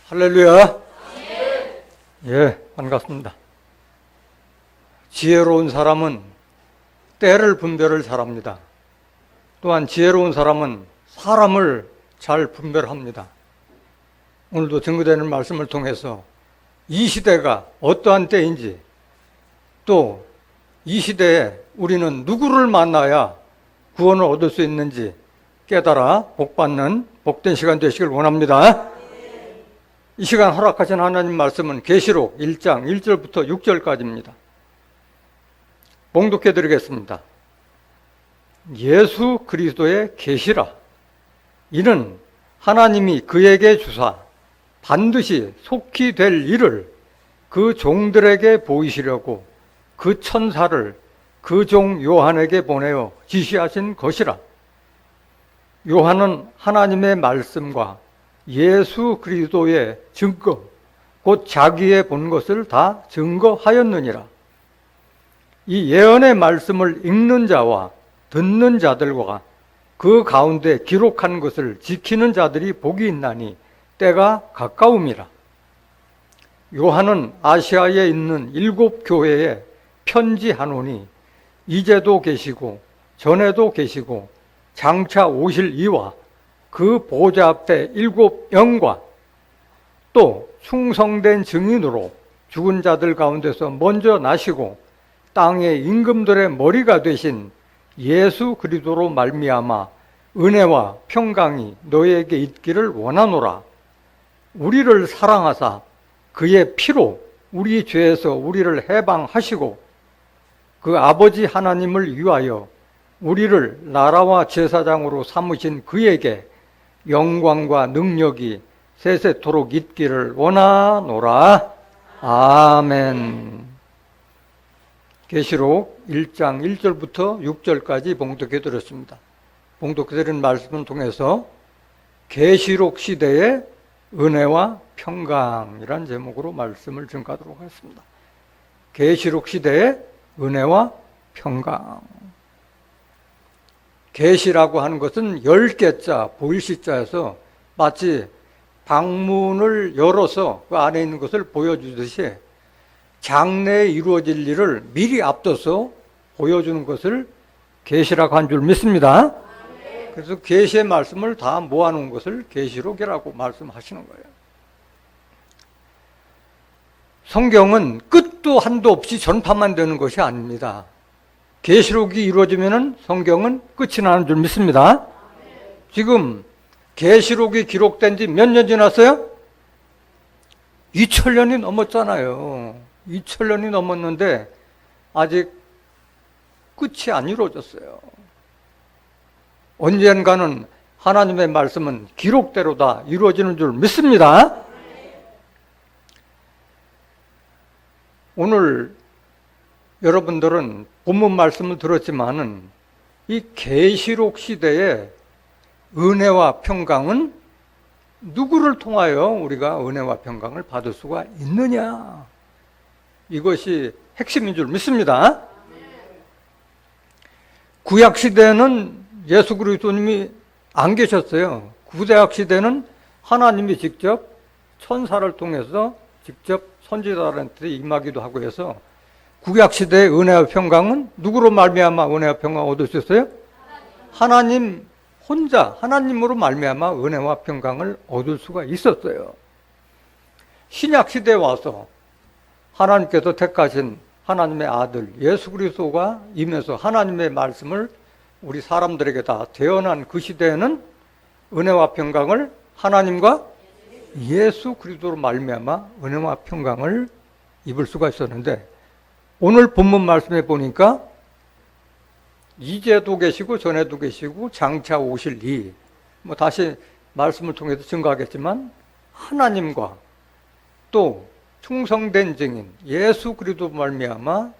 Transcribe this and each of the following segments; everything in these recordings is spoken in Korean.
할렐루야. 예, 반갑습니다. 지혜로운 사람은 때를 분별을 잘합니다. 또한 지혜로운 사람은 사람을 잘 분별합니다. 오늘도 증거되는 말씀을 통해서 이 시대가 어떠한 때인지, 또 이 시대에 우리는 누구를 만나야 구원을 얻을 수 있는지 깨달아 복받는 복된 시간 되시길 원합니다. 이 시간 허락하신 하나님 말씀은 계시록 1장 1절부터 6절까지입니다. 봉독해 드리겠습니다. 예수 그리스도의 계시라. 이는 하나님이 그에게 주사 반드시 속히 될 일을 그 종들에게 보이시려고 그 천사를 그 종 요한에게 보내어 지시하신 것이라. 요한은 하나님의 말씀과 예수 그리스도의 증거, 곧 자기의 본 것을 다 증거하였느니라. 이 예언의 말씀을 읽는 자와 듣는 자들과 그 가운데 기록한 것을 지키는 자들이 복이 있나니 때가 가까움이라. 요한은 아시아에 있는 7 교회에 편지하노니 이제도 계시고 전에도 계시고 장차 오실 이와 그 보좌 앞에 7 영과 또 충성된 증인으로 죽은 자들 가운데서 먼저 나시고 땅의 임금들의 머리가 되신 예수 그리스도로 말미암아 은혜와 평강이 너희에게 있기를 원하노라. 우리를 사랑하사 그의 피로 우리 죄에서 우리를 해방하시고 그 아버지 하나님을 위하여 우리를 나라와 제사장으로 삼으신 그에게 영광과 능력이 세세토록 있기를 원하노라. 아멘. 계시록 1장 1절부터 6절까지 봉독해 드렸습니다. 봉독해 드린 말씀을 통해서 계시록 시대의 은혜와 평강이란 제목으로 말씀을 증가하도록 하겠습니다. 계시록 시대의 은혜와 평강. 계시라고 하는 것은 10개자, 보일시자에서 마치 방문을 열어서 그 안에 있는 것을 보여주듯이 장래에 이루어질 일을 미리 앞둬서 보여주는 것을 계시라고 한 줄 믿습니다. 그래서 계시의 말씀을 다 모아놓은 것을 계시록이라고 말씀하시는 거예요. 성경은 끝도 한도 없이 전파만 되는 것이 아닙니다. 계시록이 이루어지면 성경은 끝이 나는 줄 믿습니다. 지금 계시록이 기록된 지 몇 년 지났어요? 2000년이 넘었잖아요. 2000년이 넘었는데 아직 끝이 안 이루어졌어요. 언젠가는 하나님의 말씀은 기록대로 다 이루어지는 줄 믿습니다. 오늘 여러분들은 본문 말씀을 들었지만은 이 계시록 시대의 은혜와 평강은 누구를 통하여 우리가 은혜와 평강을 받을 수가 있느냐? 이것이 핵심인 줄 믿습니다. 구약 시대는 예수 그리스도님이 안 계셨어요. 구약 시대는 하나님이 직접 천사를 통해서 직접 선지자들한테 임하기도 하고 해서 구약 시대의 은혜와 평강은 누구로 말미암아 은혜와 평강을 얻을 수 있어요? 하나님 혼자, 하나님으로 말미암아 은혜와 평강을 얻을 수가 있었어요. 신약 시대에 와서 하나님께서 택하신 하나님의 아들 예수 그리스도가 임해서 하나님의 말씀을 우리 사람들에게 다 대언한 그 시대에는 은혜와 평강을 하나님과 예수 그리스도로 말미암아 은혜와 평강을 입을 수가 있었는데, 오늘 본문 말씀에 보니까 이제도 계시고 전에도 계시고 장차 오실 이, 다시 말씀을 통해서 증거하겠지만 하나님과 또 충성된 증인 예수 그리스도 말미암아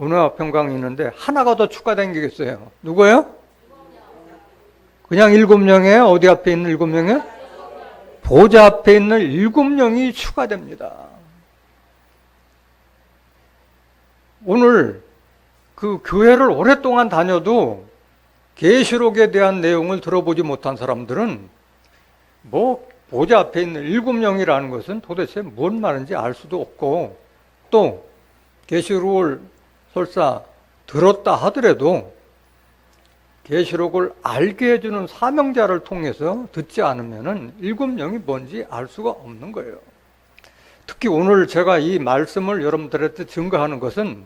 은혜와 평강이 있는데 하나가 더 추가된 게 있어요. 누구예요? 그냥 7명이에요? 어디 앞에 있는 7명이에요? 보좌 앞에 있는 7명이 추가됩니다. 오늘 그 교회를 오랫동안 다녀도 계시록에 대한 내용을 들어보지 못한 사람들은 보좌 앞에 있는 일곱 영이라는 것은 도대체 뭔 말인지 알 수도 없고, 또 계시록을 설사 들었다 하더라도 계시록을 알게 해주는 사명자를 통해서 듣지 않으면은 일곱 영이 뭔지 알 수가 없는 거예요. 특히 오늘 제가 이 말씀을 여러분들한테 증거하는 것은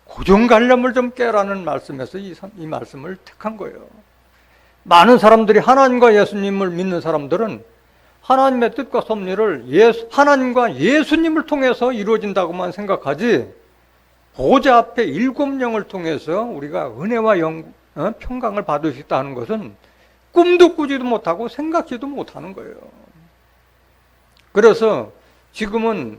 고정관념을 좀 깨라는 말씀에서 이 말씀을 택한 거예요. 많은 사람들이 하나님과 예수님을 믿는 사람들은 하나님의 뜻과 섭리를 하나님과 예수님을 통해서 이루어진다고만 생각하지, 보좌 앞에 일곱 영을 통해서 우리가 은혜와 평강을 받을 수 있다는 것은 꿈도 꾸지도 못하고 생각지도 못하는 거예요. 그래서 지금은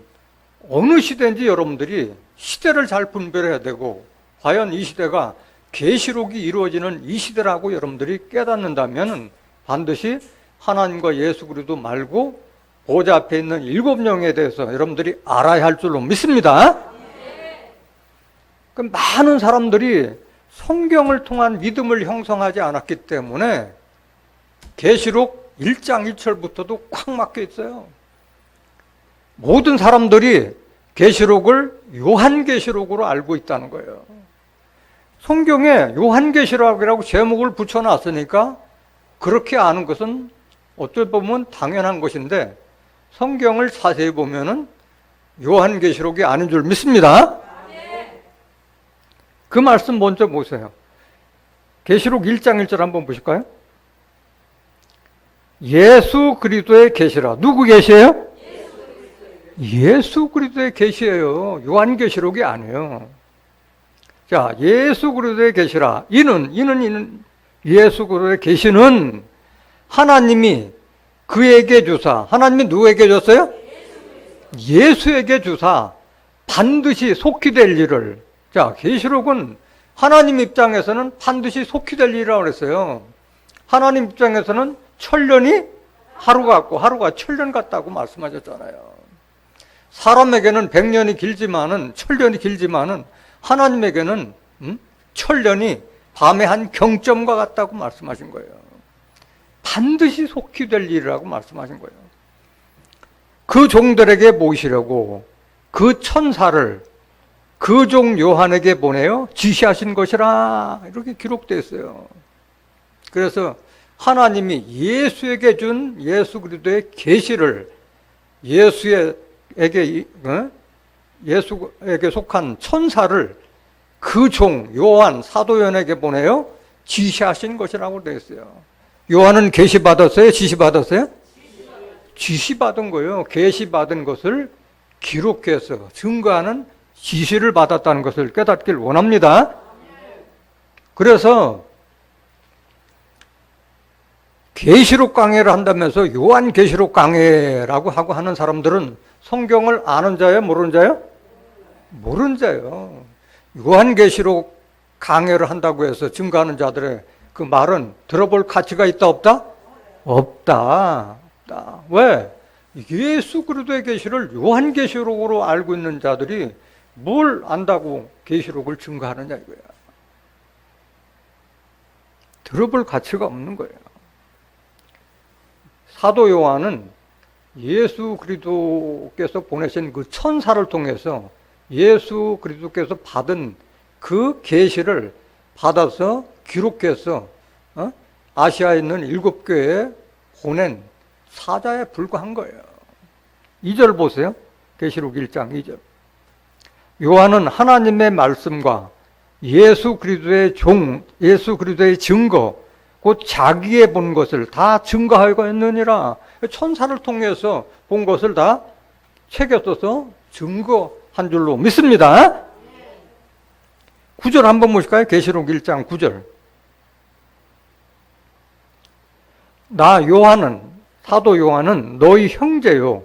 어느 시대인지 여러분들이 시대를 잘 분별해야 되고, 과연 이 시대가 계시록이 이루어지는 이 시대라고 여러분들이 깨닫는다면 반드시 하나님과 예수 그리스도 말고 보좌 앞에 있는 일곱 영에 대해서 여러분들이 알아야 할 줄로 믿습니다. 그 많은 사람들이 성경을 통한 믿음을 형성하지 않았기 때문에 계시록 1장 1절부터도 꽉 막혀 있어요. 모든 사람들이 계시록을 요한계시록으로 알고 있다는 거예요. 성경에 요한계시록이라고 제목을 붙여놨으니까 그렇게 아는 것은 어떨 보면 당연한 것인데, 성경을 자세히 보면은 요한계시록이 아닌 줄 믿습니다. 그 말씀 먼저 보세요. 계시록 1장 1절 한번 보실까요? 예수 그리스도의 계시라. 누구 계시예요? 예수 그리스도의 계시예요. 요한계시록이 아니에요. 자, 예수 그리스도의 계시라. 이는 예수 그리스도의 계시는 하나님이 그에게 주사, 하나님이 누구에게 줬어요? 예수에게 주사 반드시 속히 될 일을. 자, 계시록은 하나님 입장에서는 반드시 속히 될 일이라고 그랬어요. 하나님 입장에서는 천년이 하루 같고 하루가 천년 같다고 말씀하셨잖아요. 사람에게는 100년이 길지만은, 천년이 길지만은 하나님에게는 천년이 밤의 한 경점과 같다고 말씀하신 거예요. 반드시 속히 될 일이라고 말씀하신 거예요. 그 종들에게 모시려고 그 천사를 그 종 요한에게 보내어 지시하신 것이라, 이렇게 기록되어 있어요. 그래서 하나님이 예수에게 준 예수 그리스도의 계시를 예수에게 속한 천사를 그 종 요한 사도요한에게 보내어 지시하신 것이라고 되어 있어요. 요한은 계시 받았어요? 지시 받았어요? 지시 받은 거예요. 계시 받은 것을 기록해서 증거하는 지시를 받았다는 것을 깨닫길 원합니다. 그래서 계시록 강해를 한다면서 요한 계시록 강해라고 하고 하는 사람들은 성경을 아는 자예요? 모르는 자예요? 모르는 자예요. 요한 계시록 강해를 한다고 해서 증거하는 자들의 그 말은 들어볼 가치가 있다 없다? 없다. 왜? 예수 그리스도의 계시를 요한 계시록으로 알고 있는 자들이 뭘 안다고 계시록을 증거하느냐 이거야. 들어볼 가치가 없는 거예요. 사도 요한은 예수 그리스도께서 보내신 그 천사를 통해서 예수 그리스도께서 받은 그 계시를 받아서 기록해서 아시아에 있는 7교회에 보낸 사자에 불과한 거예요. 2절 보세요. 계시록 1장 2절. 요한은 하나님의 말씀과 예수 그리스도의 예수 그리스도의 증거, 곧 자기의 본 것을 다 증거하고 있느니라. 천사를 통해서 본 것을 다 책에 써서 증거한 줄로 믿습니다. 9절 한번 보실까요? 계시록 1장 9절. 나 요한은, 사도 요한은 너희 형제요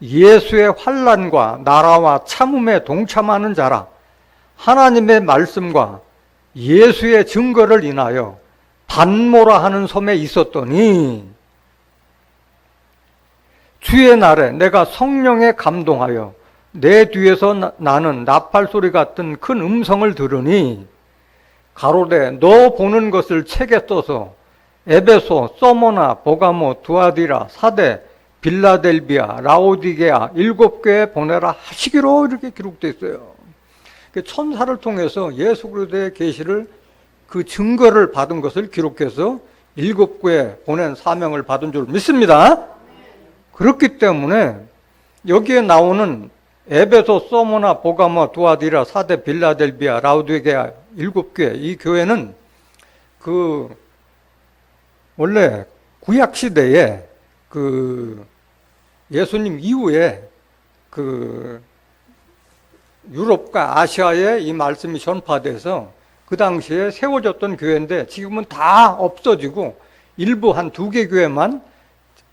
예수의 환난과 나라와 참음에 동참하는 자라. 하나님의 말씀과 예수의 증거를 인하여 반모라 하는 섬에 있었더니 주의 날에 내가 성령에 감동하여 내 뒤에서 나는 나팔 소리 같은 큰 음성을 들으니 가로되 너 보는 것을 책에 써서 에베소, 서모나, 보가모, 두아디라, 사대, 빌라델비아, 라오디게아 7교회에 보내라 하시기로 이렇게 기록되어 있어요. 천사를 통해서 예수 그리스도의 계시를 그 증거를 받은 것을 기록해서 7교회에 보낸 사명을 받은 줄 믿습니다. 그렇기 때문에 여기에 나오는 에베소, 소모나, 보가모, 두아디라, 사데, 빌라델비아, 라오디게아 7교회, 이 교회는 그 원래 구약 시대에 그 예수님 이후에 그 유럽과 아시아에 이 말씀이 전파돼서 그 당시에 세워졌던 교회인데 지금은 다 없어지고 일부 한 2개 교회만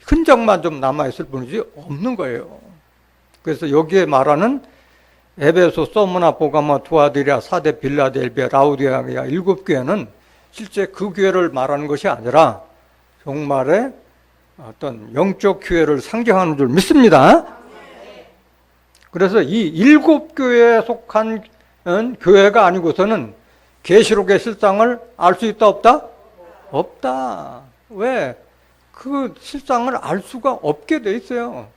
흔적만 좀 남아있을 뿐이지 없는 거예요. 그래서 여기에 말하는 에베소, 소무나, 보가마, 두아디라, 사데, 빌라델비아, 라우디게아 7교회는 실제 그 교회를 말하는 것이 아니라 종말의 어떤 영적 교회를 상징하는 줄 믿습니다. 그래서 이 7교회에 속한 교회가 아니고서는 계시록의 실상을 알 수 있다 없다? 없다. 왜? 그 실상을 알 수가 없게 돼 있어요.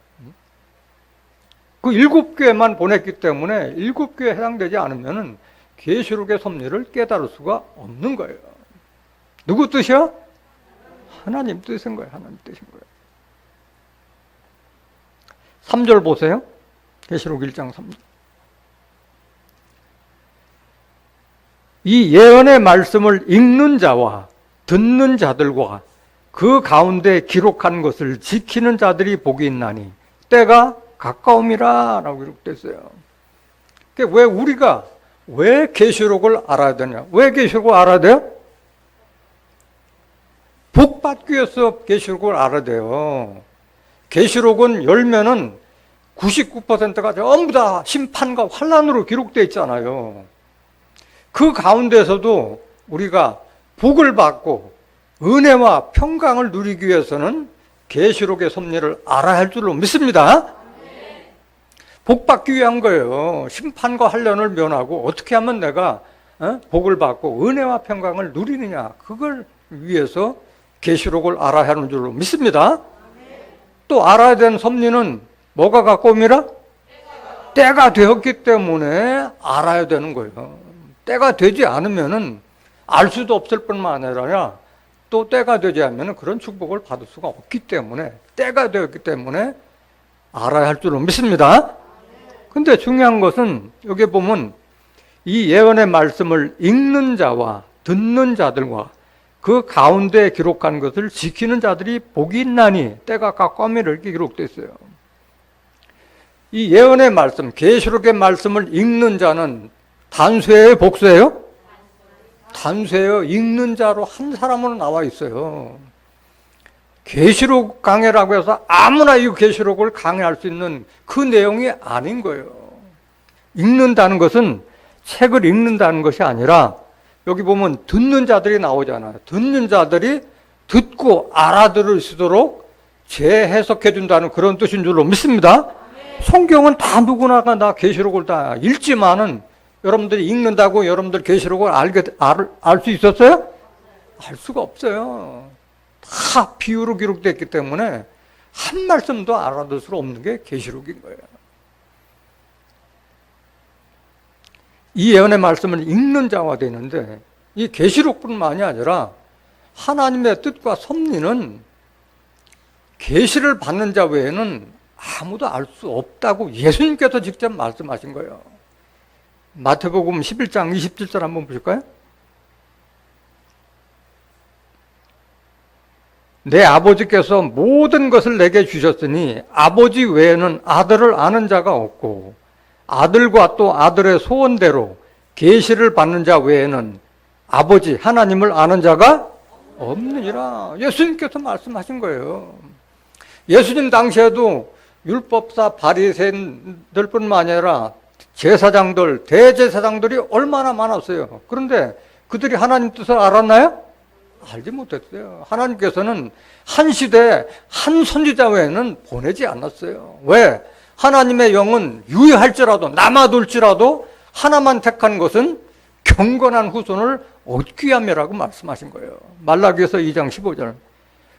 그 7교회만 보냈기 때문에 7교회에 해당되지 않으면은 계시록의 섭리를 깨달을 수가 없는 거예요. 누구 뜻이요? 하나님 뜻인 거예요. 하나님 뜻인 거예요. 3절 보세요. 계시록 1장 3절. 이 예언의 말씀을 읽는 자와 듣는 자들과 그 가운데 기록한 것을 지키는 자들이 복이 있나니 때가 가까움이라 라고 기록됐어요. 왜 우리가 왜 계시록을 알아야 되냐? 왜 계시록을 알아야 돼요? 복 받기 위해서 계시록을 알아야 돼요. 계시록은 열면은 99%가 전부 다 심판과 환난으로 기록되어 있잖아요. 그 가운데서도 우리가 복을 받고 은혜와 평강을 누리기 위해서는 계시록의 섭리를 알아야 할 줄로 믿습니다. 복 받기 위한 거예요. 심판과 환난을 면하고 어떻게 하면 내가 복을 받고 은혜와 평강을 누리느냐, 그걸 위해서 계시록을 알아야 하는 줄로 믿습니다. 또 알아야 되는 섭리는 뭐가 가까움이라? 때가 되었기 때문에 알아야 되는 거예요. 때가 되지 않으면은 알 수도 없을 뿐만 아니라 또 때가 되지 않으면 그런 축복을 받을 수가 없기 때문에 때가 되었기 때문에 알아야 할 줄로 믿습니다. 근데 중요한 것은 여기 보면 이 예언의 말씀을 읽는 자와 듣는 자들과 그 가운데 기록한 것을 지키는 자들이 복이 있나니 때가 가까움이라 이렇게 기록되어 있어요. 이 예언의 말씀, 계시록의 말씀을 읽는 자는 단수예요, 복수예요? 단수예요. 읽는 자로 한 사람으로 나와 있어요. 계시록 강해라고 해서 아무나 이 계시록을 강해할 수 있는 그 내용이 아닌 거예요. 읽는다는 것은 책을 읽는다는 것이 아니라 여기 보면 듣는 자들이 나오잖아요. 듣는 자들이 듣고 알아들을 수 있도록 재해석해 준다는 그런 뜻인 줄로 믿습니다. 성경은 다 누구나 다 계시록을 다 읽지만은 여러분들이 읽는다고 여러분들 계시록을 알 수 있었어요? 알 수가 없어요. 다 비유로 기록됐기 때문에 한 말씀도 알아들 수 없는 게 계시록인 거예요. 이 예언의 말씀을 읽는 자가 되는데 이 계시록뿐만이 아니라 하나님의 뜻과 섭리는 계시를 받는 자 외에는 아무도 알 수 없다고 예수님께서 직접 말씀하신 거예요. 마태복음 11장 27절 한번 보실까요? 내 아버지께서 모든 것을 내게 주셨으니 아버지 외에는 아들을 아는 자가 없고 아들과 또 아들의 소원대로 계시를 받는 자 외에는 아버지 하나님을 아는 자가 없느니라. 예수님께서 말씀하신 거예요. 예수님 당시에도 율법사 바리새인들뿐만 아니라 제사장들, 대제사장들이 얼마나 많았어요. 그런데 그들이 하나님 뜻을 알았나요? 알지 못했어요. 하나님께서는 한 시대에 한 선지자 외에는 보내지 않았어요. 왜? 하나님의 영은 유의할지라도 남아돌지라도 하나만 택한 것은 경건한 후손을 얻기 위함이라고 말씀하신 거예요. 말라기서 2장 15절.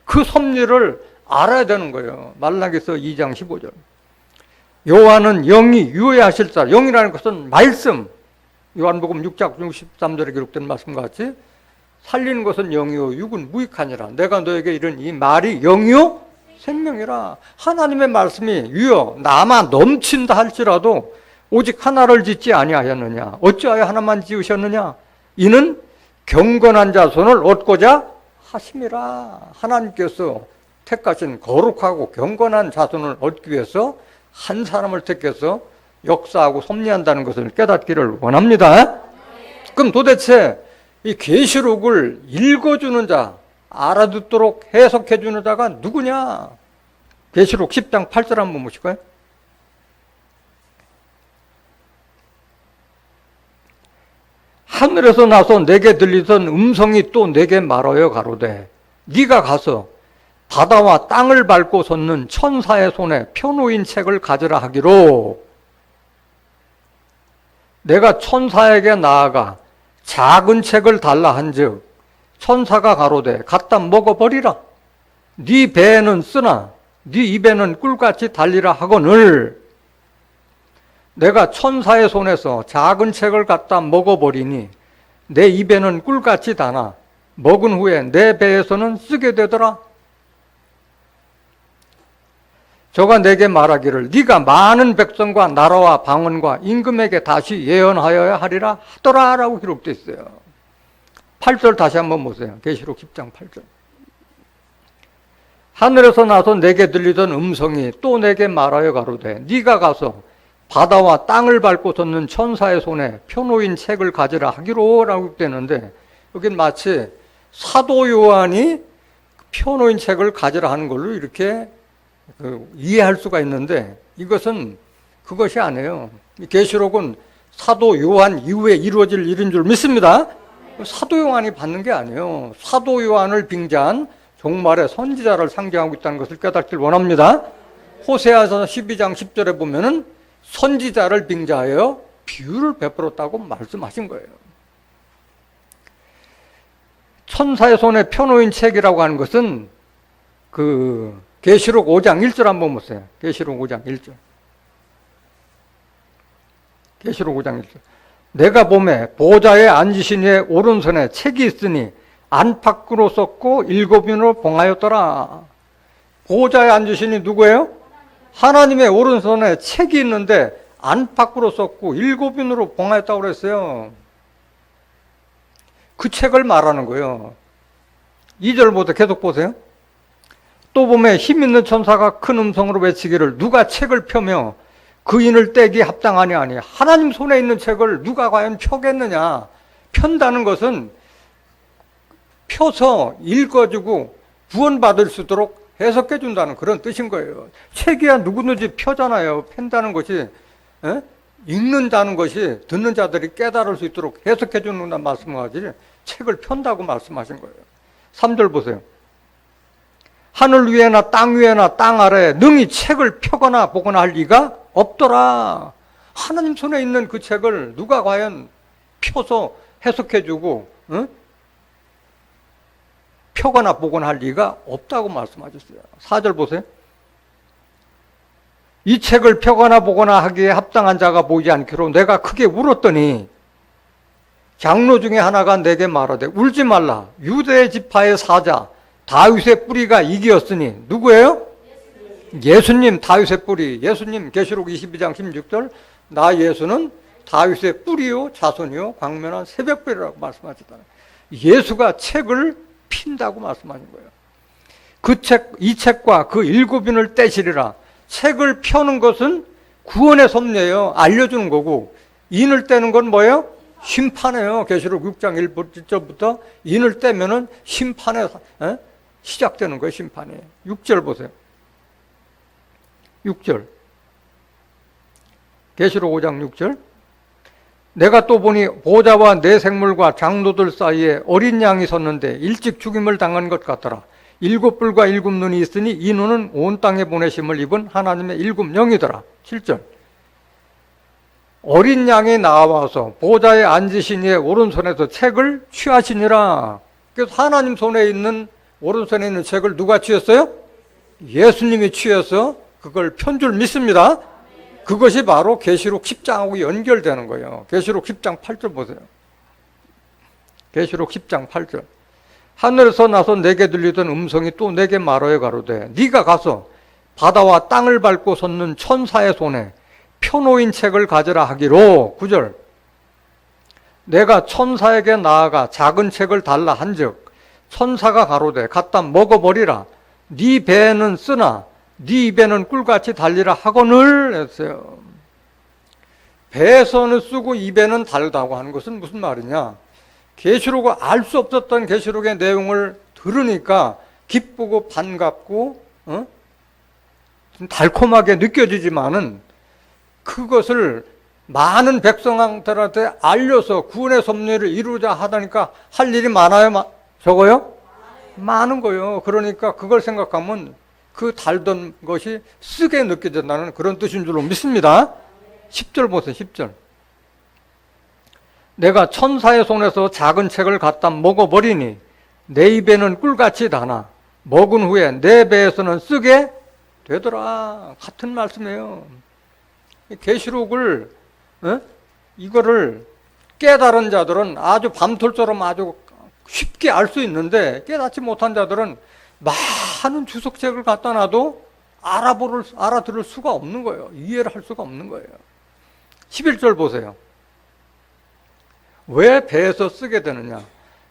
그 섭리를 알아야 되는 거예요. 말라기서 2장 15절. 여호와는 영이 유효하실 자. 영이라는 것은 말씀. 요한복음 6장 63절에 기록된 말씀과 같이 살리는 것은 영이요 육은 무익하니라. 내가 너에게 이른 이 말이 영이요 생명이라. 하나님의 말씀이 유효 남아 넘친다 할지라도 오직 하나를 짓지 아니하였느냐. 어찌하여 하나만 지으셨느냐. 이는 경건한 자손을 얻고자 하심이라. 하나님께서 택하신 거룩하고 경건한 자손을 얻기 위해서 한 사람을 택해서 역사하고 섭리한다는 것을 깨닫기를 원합니다. 그럼 도대체 이 계시록을 읽어주는 자, 알아듣도록 해석해주는 자가 누구냐? 계시록 10장 8절 한번 보실까요? 하늘에서 나서 내게 들리던 음성이 또 내게 말하여 가로되 네가 가서 바다와 땅을 밟고 섰는 천사의 손에 펴놓인 책을 가져라 하기로 내가 천사에게 나아가 작은 책을 달라 한즉 천사가 가로되 갖다 먹어버리라. 네 배에는 쓰나 네 입에는 꿀같이 달리라 하거늘 내가 천사의 손에서 작은 책을 갖다 먹어버리니 내 입에는 꿀같이 다나 먹은 후에 내 배에서는 쓰게 되더라. 저가 내게 말하기를 네가 많은 백성과 나라와 방언과 임금에게 다시 예언하여야 하리라 하더라 라고 기록되어 있어요. 8절 다시 한번 보세요. 계시록 10장 8절. 하늘에서 나서 내게 들리던 음성이 또 내게 말하여 가로되 네가 가서 바다와 땅을 밟고 섰는 천사의 손에 펴놓인 책을 가지라 하기로 라고 되는데 여긴 마치 사도 요한이 펴놓인 책을 가지라 하는 걸로 이렇게 이해할 수가 있는데 이것은 그것이 아니에요. 계시록은 사도 요한 이후에 이루어질 일인 줄 믿습니다. 사도 요한이 받는 게 아니에요. 사도 요한을 빙자한 종말의 선지자를 상징하고 있다는 것을 깨닫길 원합니다. 호세아서 12장 10절에 보면은 선지자를 빙자하여 비유를 베풀었다고 말씀하신 거예요. 천사의 손에 펴놓인 책이라고 하는 것은 계시록 5장 1절 한번 보세요. 계시록 5장 1절. 계시록 5장 1절. 내가 보매 보좌에 앉으신 이의 오른손에 책이 있으니 안팎으로 썼고 7인으로 봉하였더라. 보좌에 앉으신 이 누구예요? 하나님의 오른손에 책이 있는데 안팎으로 썼고 7인으로 봉하였다고 그랬어요. 그 책을 말하는 거예요. 2절부터 계속 보세요. 또 보면 힘 있는 천사가 큰 음성으로 외치기를 누가 책을 펴며 그 인을 떼기 합당하니 아니. 하나님 손에 있는 책을 누가 과연 펴겠느냐. 편다는 것은 펴서 읽어주고 구원받을 수 있도록 해석해 준다는 그런 뜻인 거예요. 책이야 누구든지 펴잖아요. 펜다는 것이 읽는다는 것이 듣는 자들이 깨달을 수 있도록 해석해 주는 말씀하지 책을 편다고 말씀하신 거예요. 3절 보세요. 하늘 위에나 땅 위에나 땅 아래에 능히 책을 펴거나 보거나 할 리가 없더라. 하나님 손에 있는 그 책을 누가 과연 펴서 해석해주고 펴거나 보거나 할 리가 없다고 말씀하셨어요. 4절 보세요. 이 책을 펴거나 보거나 하기에 합당한 자가 보이지 않기로 내가 크게 울었더니 장로 중에 하나가 내게 말하되 울지 말라. 유대 지파의 사자 다윗의 뿌리가 이기었으니 누구예요? 예수님 다윗의 뿌리. 예수님 계시록 22장 16절 나 예수는 다윗의 뿌리요 자손이요 광명한 새벽별이라고 말씀하셨잖아요. 예수가 책을 핀다고 말씀하신 거예요. 이 책과 그 7인을 떼시리라. 책을 펴는 것은 구원의 섭리예요. 알려주는 거고 인을 떼는 건 뭐예요? 심판이에요. 계시록 6장 1절부터 인을 떼면은 심판에 시작되는 거예요. 심판이. 6절 보세요. 6절. 계시록 5장 6절. 내가 또 보니 보좌와 내 생물과 장로들 사이에 어린 양이 섰는데 일찍 죽임을 당한 것 같더라. 7뿔과 7눈이 있으니 이 눈은 온 땅에 보내심을 입은 하나님의 7영이더라. 7절. 어린 양이 나와서 보좌에 앉으신 이의 오른손에서 책을 취하시니라. 그래서 하나님 손에 있는 오른손에 있는 책을 누가 취했어요? 예수님이 취해서 그걸 편 줄 믿습니다. 그것이 바로 계시록 10장하고 연결되는 거예요. 계시록 10장 8절 보세요. 계시록 10장 8절. 하늘에서 나서 내게 들리던 음성이 또 내게 말하여 가로되 네가 가서 바다와 땅을 밟고 섰는 천사의 손에 펴놓인 책을 가져라 하기로. 9절. 내가 천사에게 나아가 작은 책을 달라 한즉 천사가 가로되 갖다 먹어버리라. 네 배에는 쓰나 네 입에는 꿀같이 달리라 하거늘 했어요. 배에서는 쓰고 입에는 달다고 하는 것은 무슨 말이냐? 계시록을 알 수 없었던 계시록의 내용을 들으니까 기쁘고 반갑고 달콤하게 느껴지지만은 그것을 많은 백성들한테 알려서 구원의 섭리를 이루자 하다니까 할 일이 많아요? 적어요? 많은 거예요. 그러니까 그걸 생각하면 그 달던 것이 쓰게 느껴진다는 그런 뜻인 줄로 믿습니다. 10절 보세요. 10절. 내가 천사의 손에서 작은 책을 갖다 먹어버리니 내 입에는 꿀같이 다나 먹은 후에 내 배에서는 쓰게 되더라. 같은 말씀이에요. 계시록을 이거를 깨달은 자들은 아주 밤톨처럼 아주 쉽게 알 수 있는데 깨닫지 못한 자들은 많은 주석책을 갖다 놔도 알아들을 수가 없는 거예요. 이해를 할 수가 없는 거예요. 11절 보세요. 왜 배에서 쓰게 되느냐?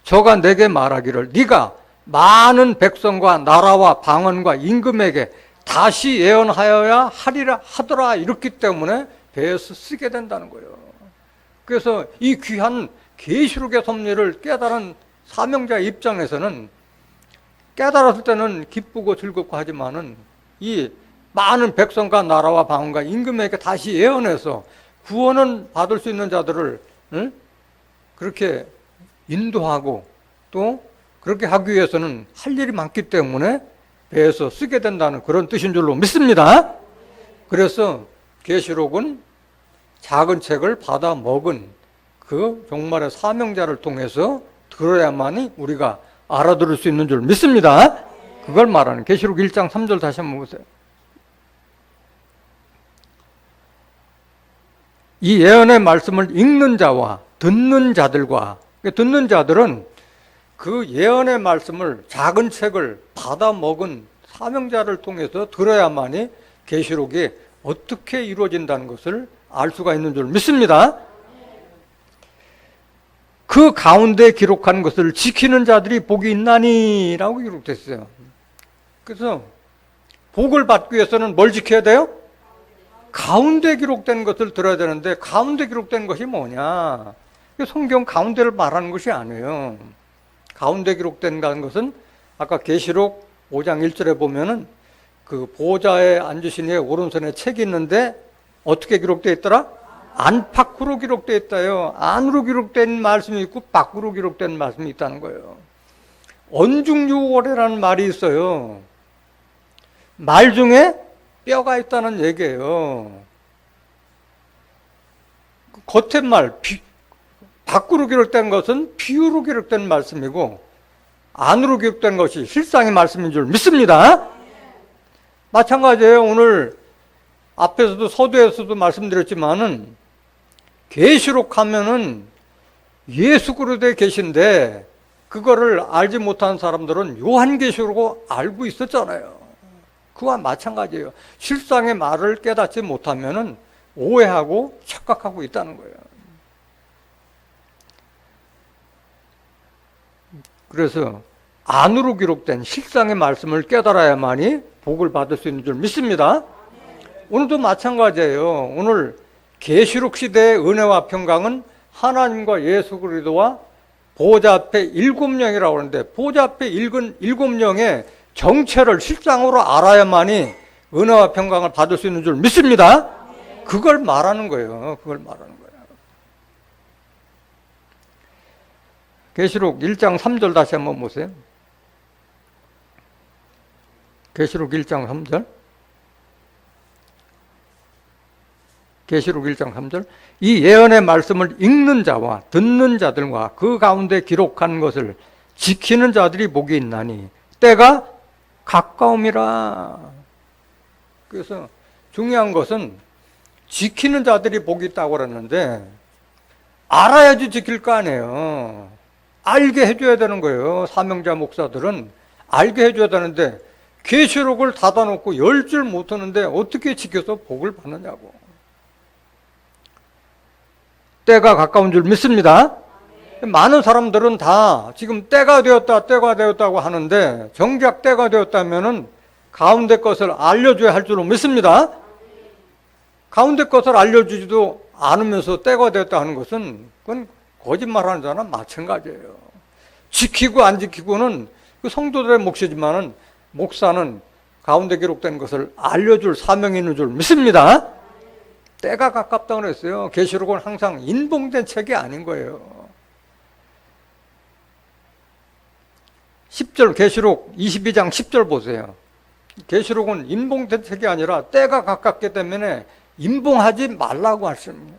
저가 내게 말하기를 네가 많은 백성과 나라와 방언과 임금에게 다시 예언하여야 하리라 하더라. 이렇기 때문에 배에서 쓰게 된다는 거예요. 그래서 이 귀한 계시록의 섭리를 깨달은 사명자의 입장에서는 깨달았을 때는 기쁘고 즐겁고 하지만은 이 많은 백성과 나라와 방언과 임금에게 다시 예언해서 구원은 받을 수 있는 자들을 그렇게 인도하고 또 그렇게 하기 위해서는 할 일이 많기 때문에 배에서 쓰게 된다는 그런 뜻인 줄로 믿습니다. 그래서 계시록은 작은 책을 받아 먹은 그 종말의 사명자를 통해서 들어야만이 우리가 알아들을 수 있는 줄 믿습니다. 그걸 말하는 계시록 1장 3절 다시 한번 보세요. 이 예언의 말씀을 읽는 자와 듣는 자들과, 듣는 자들은 그 예언의 말씀을 작은 책을 받아 먹은 사명자를 통해서 들어야만이 계시록이 어떻게 이루어진다는 것을 알 수가 있는 줄 믿습니다. 그 가운데 기록한 것을 지키는 자들이 복이 있나니 라고 기록됐어요. 그래서 복을 받기 위해서는 뭘 지켜야 돼요? 가운데 기록된 것을 들어야 되는데 가운데 기록된 것이 뭐냐? 성경 가운데를 말하는 것이 아니에요. 가운데 기록된 것은 아까 계시록 5장 1절에 보면은 그 보좌에 앉으신 이의 오른손에 책이 있는데 어떻게 기록되어 있더라? 안팎으로 기록되어 있다요. 안으로 기록된 말씀이 있고 밖으로 기록된 말씀이 있다는 거예요. 언중유월이라는 말이 있어요. 말 중에 뼈가 있다는 얘기예요. 겉의 말, 밖으로 기록된 것은 비유로 기록된 말씀이고 안으로 기록된 것이 실상의 말씀인 줄 믿습니다. 마찬가지예요. 오늘 앞에서도 서두에서도 말씀드렸지만은 계시록 하면은 예수 그리스도에 계신데 그거를 알지 못한 사람들은 요한계시록으로 알고 있었잖아요. 그와 마찬가지예요. 실상의 말을 깨닫지 못하면은 오해하고 착각하고 있다는 거예요. 그래서 안으로 기록된 실상의 말씀을 깨달아야만이 복을 받을 수 있는 줄 믿습니다. 오늘도 마찬가지예요. 오늘 계시록 시대의 은혜와 평강은 하나님과 예수 그리스도와 보좌 앞에 7영이라고 하는데 보좌 앞에 일곱 영의 정체를 실상으로 알아야만이 은혜와 평강을 받을 수 있는 줄 믿습니다. 그걸 말하는 거예요. 그걸 말하는 거예요. 계시록 1장 3절 다시 한번 보세요. 계시록 1장 3절. 계시록 1장 3절. 이 예언의 말씀을 읽는 자와 듣는 자들과 그 가운데 기록한 것을 지키는 자들이 복이 있나니 때가 가까움이라. 그래서 중요한 것은 지키는 자들이 복이 있다고 그랬는데 알아야지 지킬 거 아니에요. 알게 해줘야 되는 거예요. 사명자 목사들은 알게 해줘야 되는데 계시록을 닫아놓고 10줄 못하는데 어떻게 지켜서 복을 받느냐고. 때가 가까운 줄 믿습니다. 많은 사람들은 다 지금 때가 되었다고 하는데 정작 때가 되었다면은 가운데 것을 알려줘야 할 줄로 믿습니다. 가운데 것을 알려주지도 않으면서 때가 되었다 하는 것은 그건 거짓말하는 자나 마찬가지예요. 지키고 안 지키고는 그 성도들의 몫이지만은 목사는 가운데 기록된 것을 알려줄 사명이 있는 줄 믿습니다. 때가 가깝다고 그랬어요. 계시록은 항상 인봉된 책이 아닌 거예요. 10절 계시록 22장 10절 보세요. 계시록은 인봉된 책이 아니라 때가 가깝기 때문에 인봉하지 말라고 하십니다.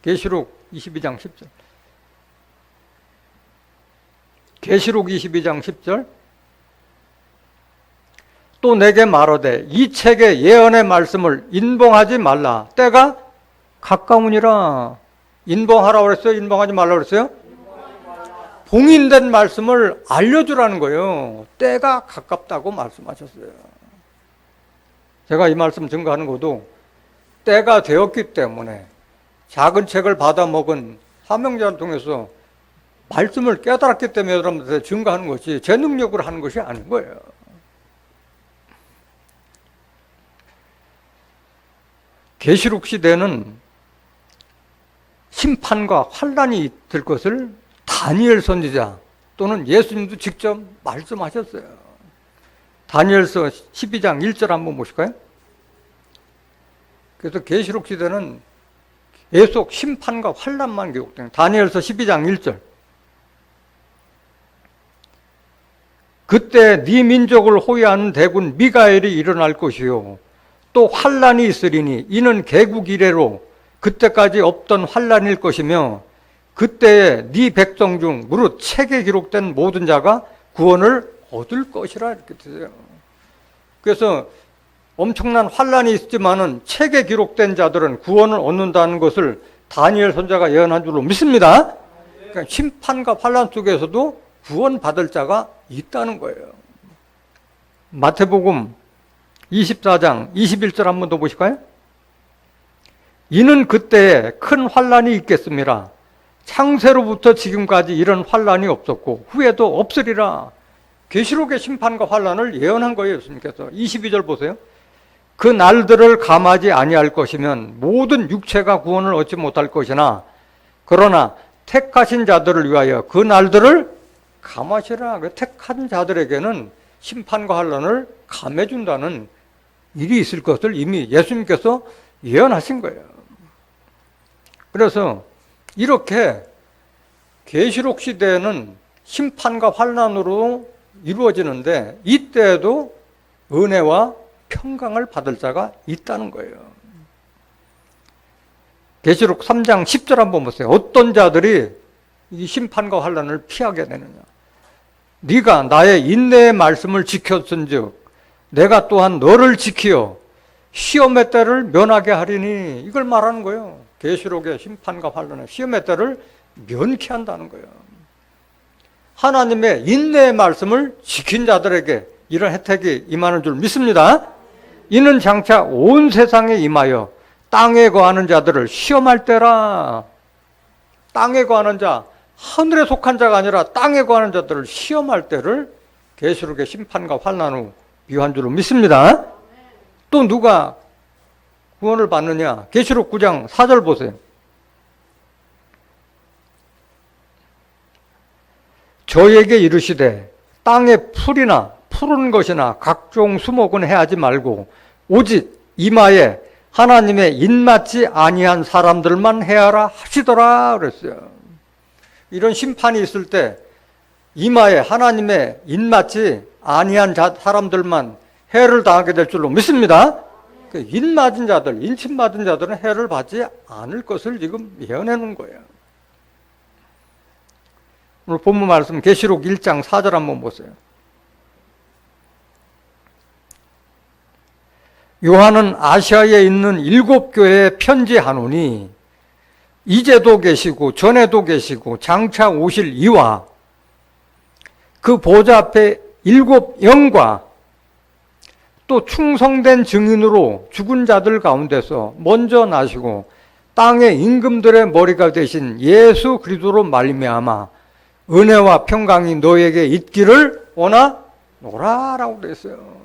계시록 22장 10절. 계시록 22장 10절. 또 내게 말하되 이 책의 예언의 말씀을 인봉하지 말라. 때가 가까우니라. 인봉하라고 그랬어요? 인봉하지 말라고 그랬어요? 봉인된 말씀을 알려주라는 거예요. 때가 가깝다고 말씀하셨어요. 제가 이 말씀 증거하는 것도 때가 되었기 때문에 작은 책을 받아먹은 사명자를 통해서 말씀을 깨달았기 때문에 여러분들한테 증거하는 것이 제 능력으로 하는 것이 아닌 거예요. 계시록 시대는 심판과 환란이 있을 것을 다니엘 선지자 또는 예수님도 직접 말씀하셨어요. 다니엘서 12장 1절 한번 보실까요? 그래서 계시록 시대는 계속 심판과 환란만 기록돼요. 다니엘서 12장 1절. 그때 네 민족을 호위하는 대군 미가엘이 일어날 것이요 또 환란이 있으리니 이는 개국 이래로 그때까지 없던 환란일 것이며 그때에 네 백성 중 무릇 책에 기록된 모든 자가 구원을 얻을 것이라 이렇게 되세요. 그래서 엄청난 환란이 있지만은 책에 기록된 자들은 구원을 얻는다는 것을 다니엘 선지자가 예언한 줄로 믿습니다. 그러니까 심판과 환란 속에서도 구원받을 자가 있다는 거예요. 마태복음 24장 21절 한 번 더 보실까요? 이는 그때에 큰 환란이 있겠습니다. 창세로부터 지금까지 이런 환란이 없었고 후에도 없으리라. 계시록의 심판과 환란을 예언한 거예요. 예수님께서. 22절 보세요. 그 날들을 감하지 아니할 것이면 모든 육체가 구원을 얻지 못할 것이나 그러나 택하신 자들을 위하여 그 날들을 감하시라. 그 택한 자들에게는 심판과 환란을 감해준다는 일이 있을 것을 이미 예수님께서 예언하신 거예요. 그래서 이렇게 계시록 시대에는 심판과 환란으로 이루어지는데 이때에도 은혜와 평강을 받을 자가 있다는 거예요. 계시록 3장 10절 한번 보세요. 어떤 자들이 이 심판과 환란을 피하게 되느냐. 네가 나의 인내의 말씀을 지켰은즉 내가 또한 너를 지키어 시험의 때를 면하게 하리니. 이걸 말하는 거예요. 계시록의 심판과 환란의 시험의 때를 면케 한다는 거예요. 하나님의 인내의 말씀을 지킨 자들에게 이런 혜택이 임하는 줄 믿습니다. 이는 장차 온 세상에 임하여 땅에 거하는 자들을 시험할 때라. 땅에 거하는 자, 하늘에 속한 자가 아니라 땅에 거하는 자들을 시험할 때를 계시록의 심판과 환난 후 유한 줄로 믿습니다. 또 누가 구원을 받느냐? 계시록 9장 4절 보세요. 저에게 이르시되 땅의 풀이나 푸른 것이나 각종 수목은 해하지 말고 오직 이마에 하나님의 인맞지 아니한 사람들만 해하라 하시더라 그랬어요. 이런 심판이 있을 때 이마에 하나님의 인맞지 아니한 사람들만 해를 당하게 될 줄로 믿습니다. 인맞은 자들, 인침받은 자들은 해를 받지 않을 것을 지금 예언해 놓은 거예요. 오늘 본문 말씀 계시록 1장 4절 한번 보세요. 요한은 아시아에 있는 7교회에 편지하노니 이제도 계시고 전에도 계시고 장차 오실 이와 그 보좌 앞에 7 영과 또 충성된 증인으로 죽은 자들 가운데서 먼저 나시고 땅의 임금들의 머리가 되신 예수 그리스도로 말미암아 은혜와 평강이 너에게 있기를 원하노라라고 그랬어요.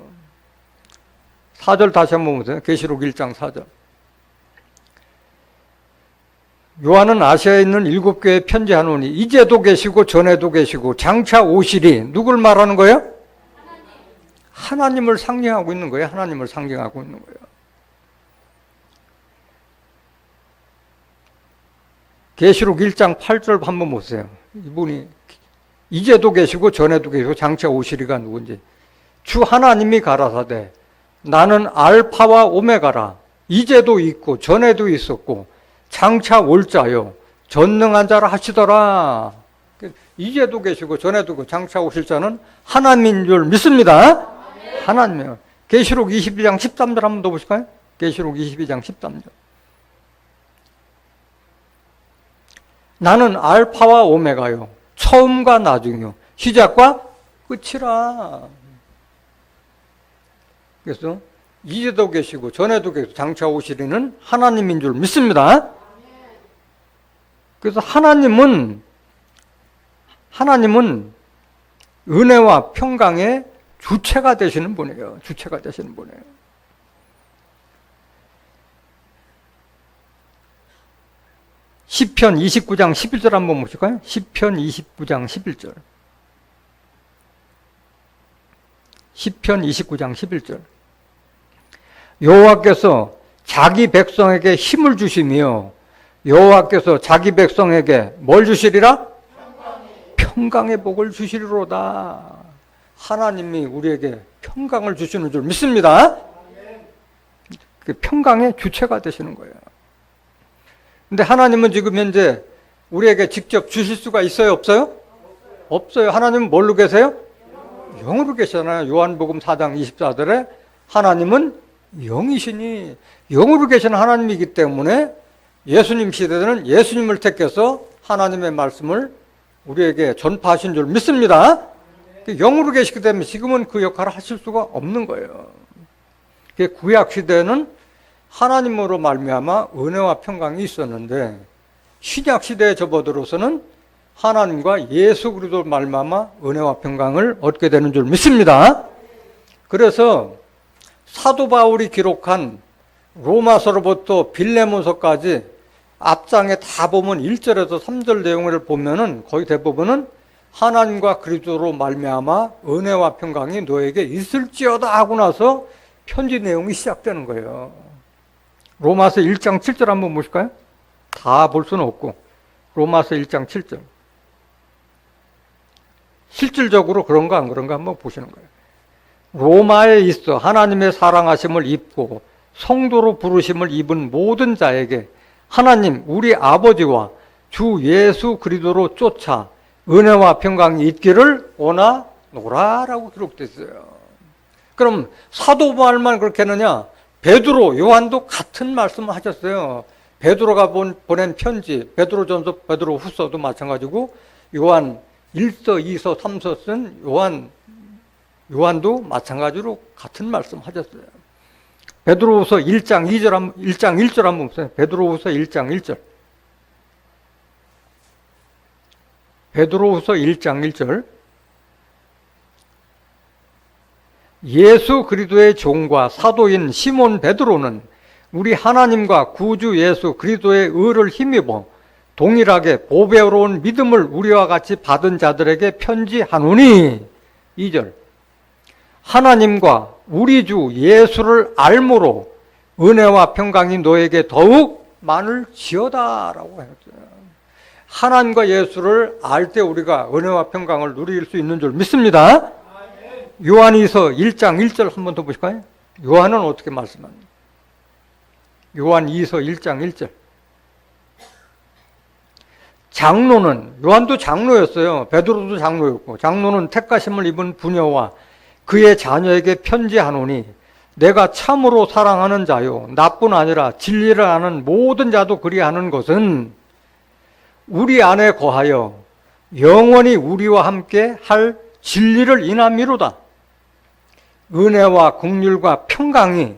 4절 다시 한번 보세요. 계시록 1장 4절. 요한은 아시아에 있는 7교회에 편지하노니 이제도 계시고 전에도 계시고 장차 오시리. 누굴 말하는 거예요? 하나님을 상징하고 있는 거예요. 하나님을 상징하고 있는 거예요. 계시록 1장 8절 한번 보세요. 이분이 이제도 계시고 전에도 계시고 장차 오시리가 누군지. 주 하나님이 가라사대 나는 알파와 오메가라. 이제도 있고 전에도 있었고 장차 올 자요 전능한 자라 하시더라. 이제도 계시고 전에도 있고 장차 오실 자는 하나님인 줄 믿습니다. 하나님이요. 계시록 22장 13절 한번 더 보실까요? 계시록 22장 13절. 나는 알파와 오메가요 처음과 나중이요 시작과 끝이라. 그래서 이제도 계시고 전에도 계시고 장차 오시리는 하나님인 줄 믿습니다. 그래서 하나님은 은혜와 평강의 주체가 되시는 분이에요. 주체가 되시는 분이에요. 시편 29장 11절 한번 보실까요? 시편 29장 11절. 시편 29장 11절. 여호와께서 자기 백성에게 힘을 주시며 여호와께서 자기 백성에게 뭘 주시리라? 평강의 복을 주시리로다. 하나님이 우리에게 평강을 주시는 줄 믿습니다. 그 평강의 주체가 되시는 거예요. 근데 하나님은 지금 현재 우리에게 직접 주실 수가 있어요? 없어요? 없어요. 하나님은 뭘로 계세요? 영으로 계시잖아요. 요한복음 4장 24절에 하나님은 영이시니 영으로 계시는 하나님이기 때문에 예수님 시대에는 예수님을 택해서 하나님의 말씀을 우리에게 전파하신 줄 믿습니다. 영으로 계시기 때문에 지금은 그 역할을 하실 수가 없는 거예요. 구약 시대에는 하나님으로 말미암아 은혜와 평강이 있었는데 신약 시대에 접어들어서는 하나님과 예수 그리스도 말미암아 은혜와 평강을 얻게 되는 줄 믿습니다. 그래서 사도 바울이 기록한 로마서로부터 빌레몬서까지 앞장에 다 보면 1절에서 3절 내용을 보면은 거의 대부분은 하나님과 그리스도로 말미암아 은혜와 평강이 너에게 있을지어다 하고 나서 편지 내용이 시작되는 거예요. 로마서 1장 7절 한번 보실까요? 다 볼 수는 없고 로마서 1장 7절. 실질적으로 그런가 안 그런가 한번 보시는 거예요. 로마에 있어 하나님의 사랑하심을 입고 성도로 부르심을 입은 모든 자에게 하나님 우리 아버지와 주 예수 그리스도로 쫓아 은혜와 평강이 있기를 원하노라라고 기록되어 있어요. 그럼 사도 바울만 그렇게 했느냐? 베드로, 요한도 같은 말씀을 하셨어요. 베드로가 보낸 편지, 베드로전서, 베드로후서도 마찬가지고 요한 1서, 2서, 3서 쓴 요한도 마찬가지로 같은 말씀 하셨어요. 베드로후서 1장 1절 한번 보세요. 베드로후서 1장 1절. 베드로후서 1장 1절. 예수 그리스도의 종과 사도인 시몬 베드로는 우리 하나님과 구주 예수 그리스도의 의를 힘입어 동일하게 보배로운 믿음을 우리와 같이 받은 자들에게 편지하노니 2절. 하나님과 우리 주 예수를 알므로 은혜와 평강이 너에게 더욱 많을지어다라고 했어요. 하나님과 예수를 알 때 우리가 은혜와 평강을 누릴 수 있는 줄 믿습니다. 요한이서 1장 1절 한 번 더 보실까요? 요한은 어떻게 말씀합니까? 요한 2서 1장 1절. 장로는, 요한도 장로였어요. 베드로도 장로였고, 장로는 택하심을 입은 부녀와 그의 자녀에게 편지하노니 내가 참으로 사랑하는 자요 나뿐 아니라 진리를 아는 모든 자도 그리하는 것은 우리 안에 거하여 영원히 우리와 함께 할 진리를 인함이로다. 은혜와 긍휼과 평강이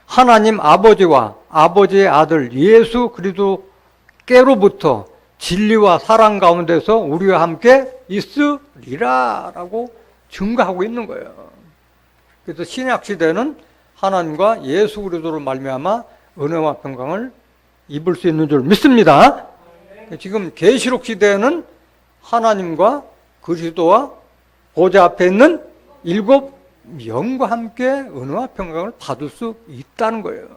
하나님 아버지와 아버지의 아들 예수 그리스도께로부터 진리와 사랑 가운데서 우리와 함께 있으리라 라고 증거하고 있는 거예요. 그래서 신약 시대는 하나님과 예수 그리스도로 말미암아 은혜와 평강을 입을 수 있는 줄 믿습니다. 지금 계시록 시대에는 하나님과 그리스도와 보좌 앞에 있는 7영과 함께 은혜와 평강을 받을 수 있다는 거예요.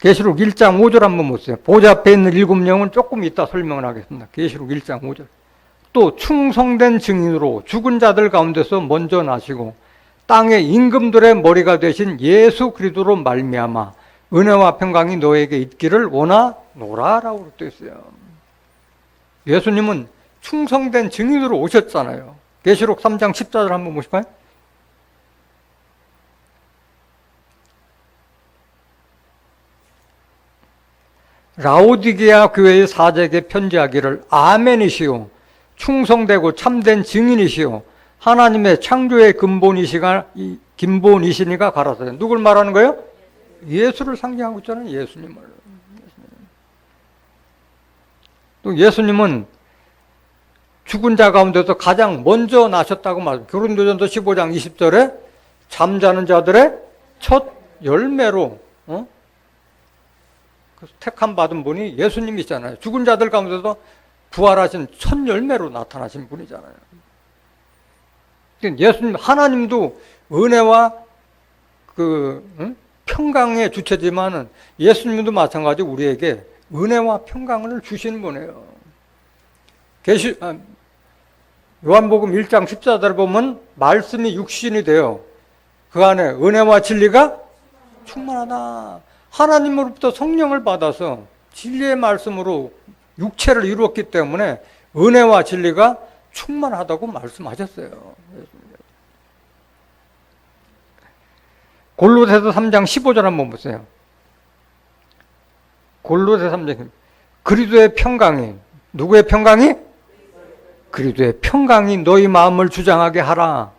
계시록 1장 5절 한번 보세요. 보좌 앞에 있는 7영은 조금 이따 설명을 하겠습니다. 계시록 1장 5절. 또 충성된 증인으로 죽은 자들 가운데서 먼저 나시고 땅의 임금들의 머리가 되신 예수 그리스도로 말미암아 은혜와 평강이 너에게 있기를 원하노라라고 되어 있어요. 예수님은 충성된 증인으로 오셨잖아요. 계시록 3장 14절 한번 보실까요? 라오디게아 교회의 사제에게 편지하기를 아멘이시오 충성되고 참된 증인이시오 하나님의 창조의 근본이시니가 가라사대. 누굴 말하는 거예요? 예수를 상징하고 있잖아요. 예수님을. 또 예수님은 죽은 자 가운데서 가장 먼저 나셨다고 말합니다. 고린도전서 15장 20절에 잠자는 자들의 첫 열매로 택함 받은 분이 예수님이잖아요. 죽은 자들 가운데서 부활하신 첫 열매로 나타나신 분이잖아요. 예수님, 하나님도 은혜와 평강의 주체지만은 예수님도 마찬가지 우리에게 은혜와 평강을 주시는 분이에요. 요한복음 1장 14절을 보면 말씀이 육신이 되어 그 안에 은혜와 진리가 충만하다. 하나님으로부터 성령을 받아서 진리의 말씀으로 육체를 이루었기 때문에 은혜와 진리가 충만하다고 말씀하셨어요. 골로새서 3장 15절 한번 보세요. 골로새 3장. 그리스도의 평강이, 누구의 평강이? 그리스도의 평강이 너희 마음을 주장하게 하라.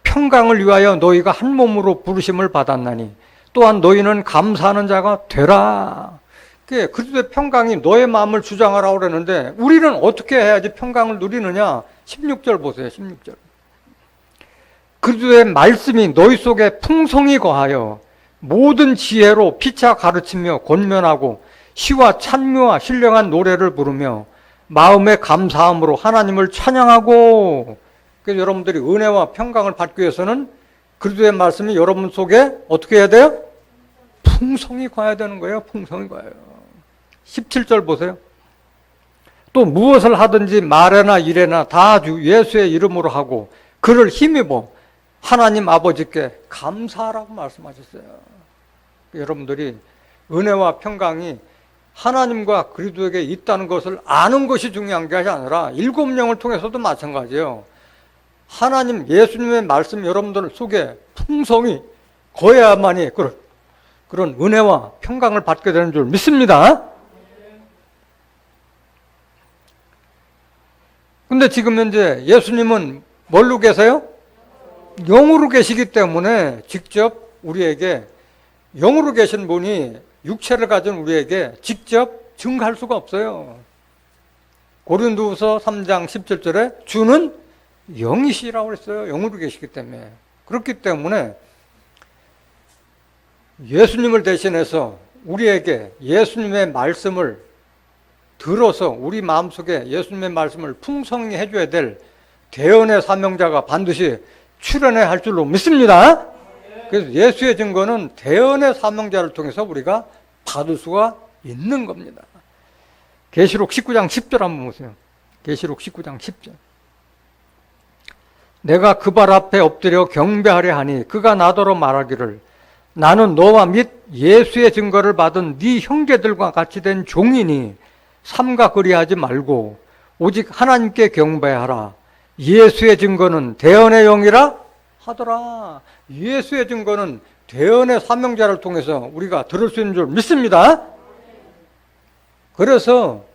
평강을 위하여 너희가 한 몸으로 부르심을 받았나니 또한 너희는 감사하는 자가 되라. 그리스도의 평강이 너의 마음을 주장하라고 그러는데 우리는 어떻게 해야지 평강을 누리느냐? 16절 보세요. 16절. 그리스도의 말씀이 너희 속에 풍성히 거하여 모든 지혜로 피차 가르치며 권면하고 시와 찬미와 신령한 노래를 부르며 마음의 감사함으로 하나님을 찬양하고. 그래서 여러분들이 은혜와 평강을 받기 위해서는 그리스도의 말씀이 여러분 속에 어떻게 해야 돼요? 풍성히 거해야 되는 거예요. 풍성히 거해요. 17절 보세요. 또 무엇을 하든지 말에나 일에나 다 주 예수의 이름으로 하고 그를 힘입어 하나님 아버지께 감사하라고 말씀하셨어요. 여러분들이 은혜와 평강이 하나님과 그리스도에게 있다는 것을 아는 것이 중요한 게 아니라 7영을 통해서도 마찬가지예요. 하나님 예수님의 말씀 여러분들 속에 풍성히 거해야만이 그런 은혜와 평강을 받게 되는 줄 믿습니다. 근데 지금 현재 예수님은 뭘로 계세요? 영으로 계시기 때문에 직접 우리에게 영으로 계신 분이 육체를 가진 우리에게 직접 증거할 수가 없어요. 고린도후서 3장 17절에 주는 영이시라고 했어요. 영으로 계시기 때문에. 그렇기 때문에 예수님을 대신해서 우리에게 예수님의 말씀을 들어서 우리 마음속에 예수님의 말씀을 풍성히 해줘야 될 대언의 사명자가 반드시 출현해야 할 줄로 믿습니다. 그래서 예수의 증거는 대언의 사명자를 통해서 우리가 받을 수가 있는 겁니다. 계시록 19장 10절 한번 보세요. 계시록 19장 10절. 내가 그 발 앞에 엎드려 경배하려 하니 그가 나더러 말하기를 나는 너와 및 예수의 증거를 받은 네 형제들과 같이 된 종이니 삼가 그리하지 말고 오직 하나님께 경배하라. 예수의 증거는 대언의 영이라 하더라. 예수의 증거는 대언의 사명자를 통해서 우리가 들을 수 있는 줄 믿습니다. 그래서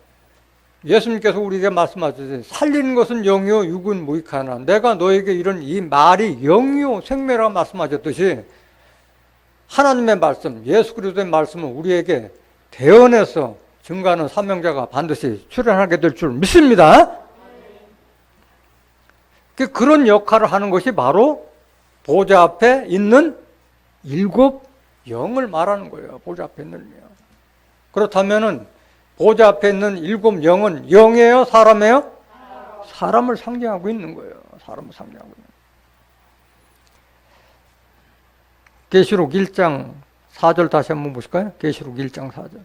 예수님께서 우리에게 말씀하셨어요. 살리는 것은 영이요 육은 무익하나. 내가 너에게 이런 이 말이 영이요 생명이라고 말씀하셨듯이 하나님의 말씀, 예수 그리스도의 말씀은 우리에게 대언해서 증거하는 사명자가 반드시 출현하게 될 줄 믿습니다. 그런 역할을 하는 것이 바로 보좌 앞에 있는 7 영을 말하는 거예요. 보좌 앞에 있는 영. 그렇다면은 보좌 앞에 있는 7 영은 영이에요? 사람이에요? 사람을 상징하고 있는 거예요. 사람을 상징하고 있는 거예요. 계시록 1장 4절 다시 한번 보실까요? 계시록 1장 4절.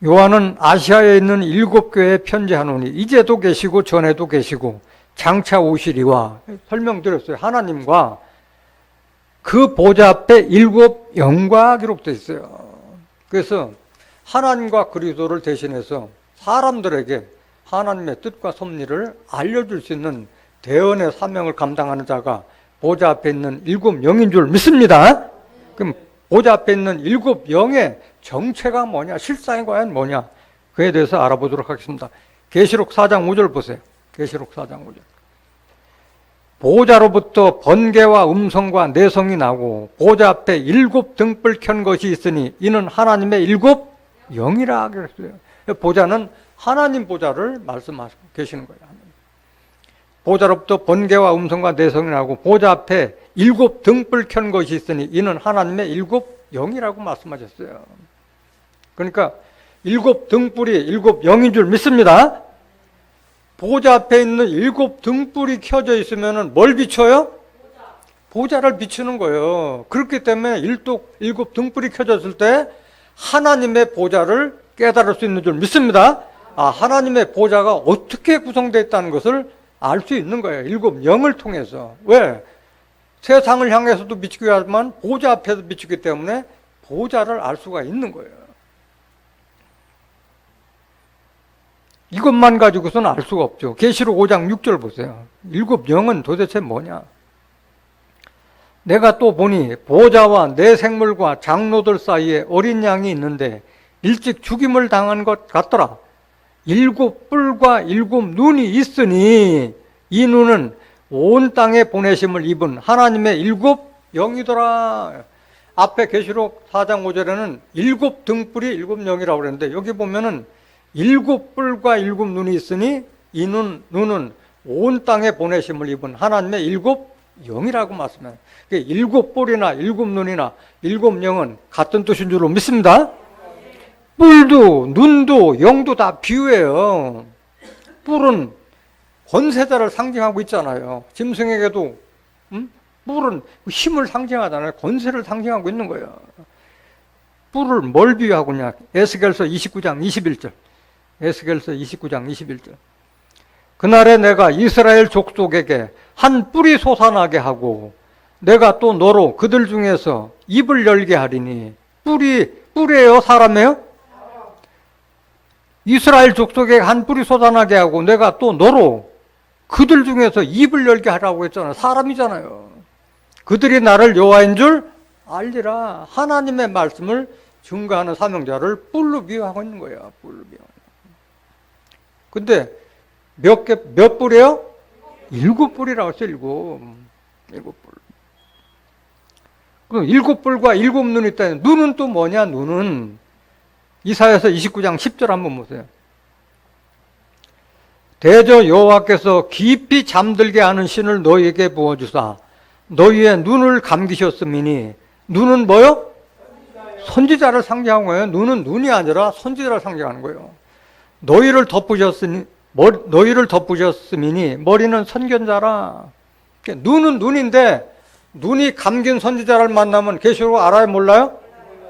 요한은 아시아에 있는 7 교회에 편지하노니 이제도 계시고 전에도 계시고 장차 오시리와 설명드렸어요. 하나님과 그 보좌 앞에 7 영과 기록되어 있어요. 그래서 하나님과 그리스도를 대신해서 사람들에게 하나님의 뜻과 섭리를 알려줄 수 있는 대언의 사명을 감당하는 자가 보좌 앞에 있는 7 영인 줄 믿습니다. 그럼 보좌 앞에 있는 7 영의 정체가 뭐냐, 실상이 과연 뭐냐, 그에 대해서 알아보도록 하겠습니다. 계시록 4장 5절 보세요. 계시록 4장 5절. 보좌로부터 번개와 음성과 내성이 나고 보좌 앞에 7 등불 켠 것이 있으니 이는 하나님의 7 영이라 그랬어요. 보좌는 하나님 보좌를 말씀하시고 계시는 거예요. 보좌로부터 번개와 음성과 내성이 나고 보좌 앞에 7 등불 켠 것이 있으니 이는 하나님의 7 영이라고 말씀하셨어요. 그러니까 7 등불이 7 영인 줄 믿습니다. 보좌 앞에 있는 7 등불이 켜져 있으면 뭘 비춰요? 보좌를 비추는 거예요. 그렇기 때문에 7 등불이 켜졌을 때 하나님의 보좌를 깨달을 수 있는 줄 믿습니다. 하나님의 보좌가 어떻게 구성되어 있다는 것을 알 수 있는 거예요. 7 영을 통해서. 왜? 세상을 향해서도 비추게 하지만 보좌 앞에서 비추기 때문에 보좌를 알 수가 있는 거예요. 이것만 가지고서는 알 수가 없죠. 계시록 5장 6절 보세요. 7 영은 도대체 뭐냐? 내가 또 보니 보좌와 내 생물과 장로들 사이에 어린 양이 있는데 일찍 죽임을 당한 것 같더라. 7 뿔과 7 눈이 있으니 이 눈은 온 땅에 보내심을 입은 하나님의 7 영이더라. 앞에 계시록 4장 5절에는 7 등불이 7 영이라고 그랬는데 여기 보면은 7 뿔과 7 눈이 있으니 이 눈은 온 땅에 보내심을 입은 하나님의 7 영이라고 말씀해요. 7 뿔이나 7 눈이나 7 영은 같은 뜻인 줄로 믿습니다. 뿔도 눈도 영도 다 비유예요. 뿔은 권세자를 상징하고 있잖아요. 짐승에게도 뿔은 힘을 상징하잖아요. 권세를 상징하고 있는 거예요. 뿔을 뭘 비유하고 있냐? 에스겔서 29장 21절. 에스겔서 29장 21절. 그날에 내가 이스라엘 족속에게 한 뿔이 솟아나게 하고 내가 또 너로 그들 중에서 입을 열게 하리니. 뿔이에요? 사람이에요? 이스라엘 족속에게 한 뿔이 솟아나게 하고 내가 또 너로 그들 중에서 입을 열게 하라고 했잖아요. 사람이잖아요. 그들이 나를 여호와인 줄 알리라. 하나님의 말씀을 증거하는 사명자를 뿔로 비유하고 있는 거예요. 뿔로 비유하고. 근데 몇 뿔이에요? 7 뿔이라고 했어요. 7 뿔. 그럼 7 뿔과 7 눈이 있다는 눈은 또 뭐냐? 눈은 이사야서 29장 10절 한번 보세요. 대저 여호와께서 깊이 잠들게 하는 신을 너희에게 부어주사 너희의 눈을 감기셨음이니. 눈은 뭐요? 선지자를 상징하는 거예요. 눈은 눈이 아니라 선지자를 상징하는 거예요. 너희를 덮으셨음이니 머리는 선견자라. 눈은 눈인데 눈이 감긴 선지자를 만나면 계시록 알아요? 몰라요?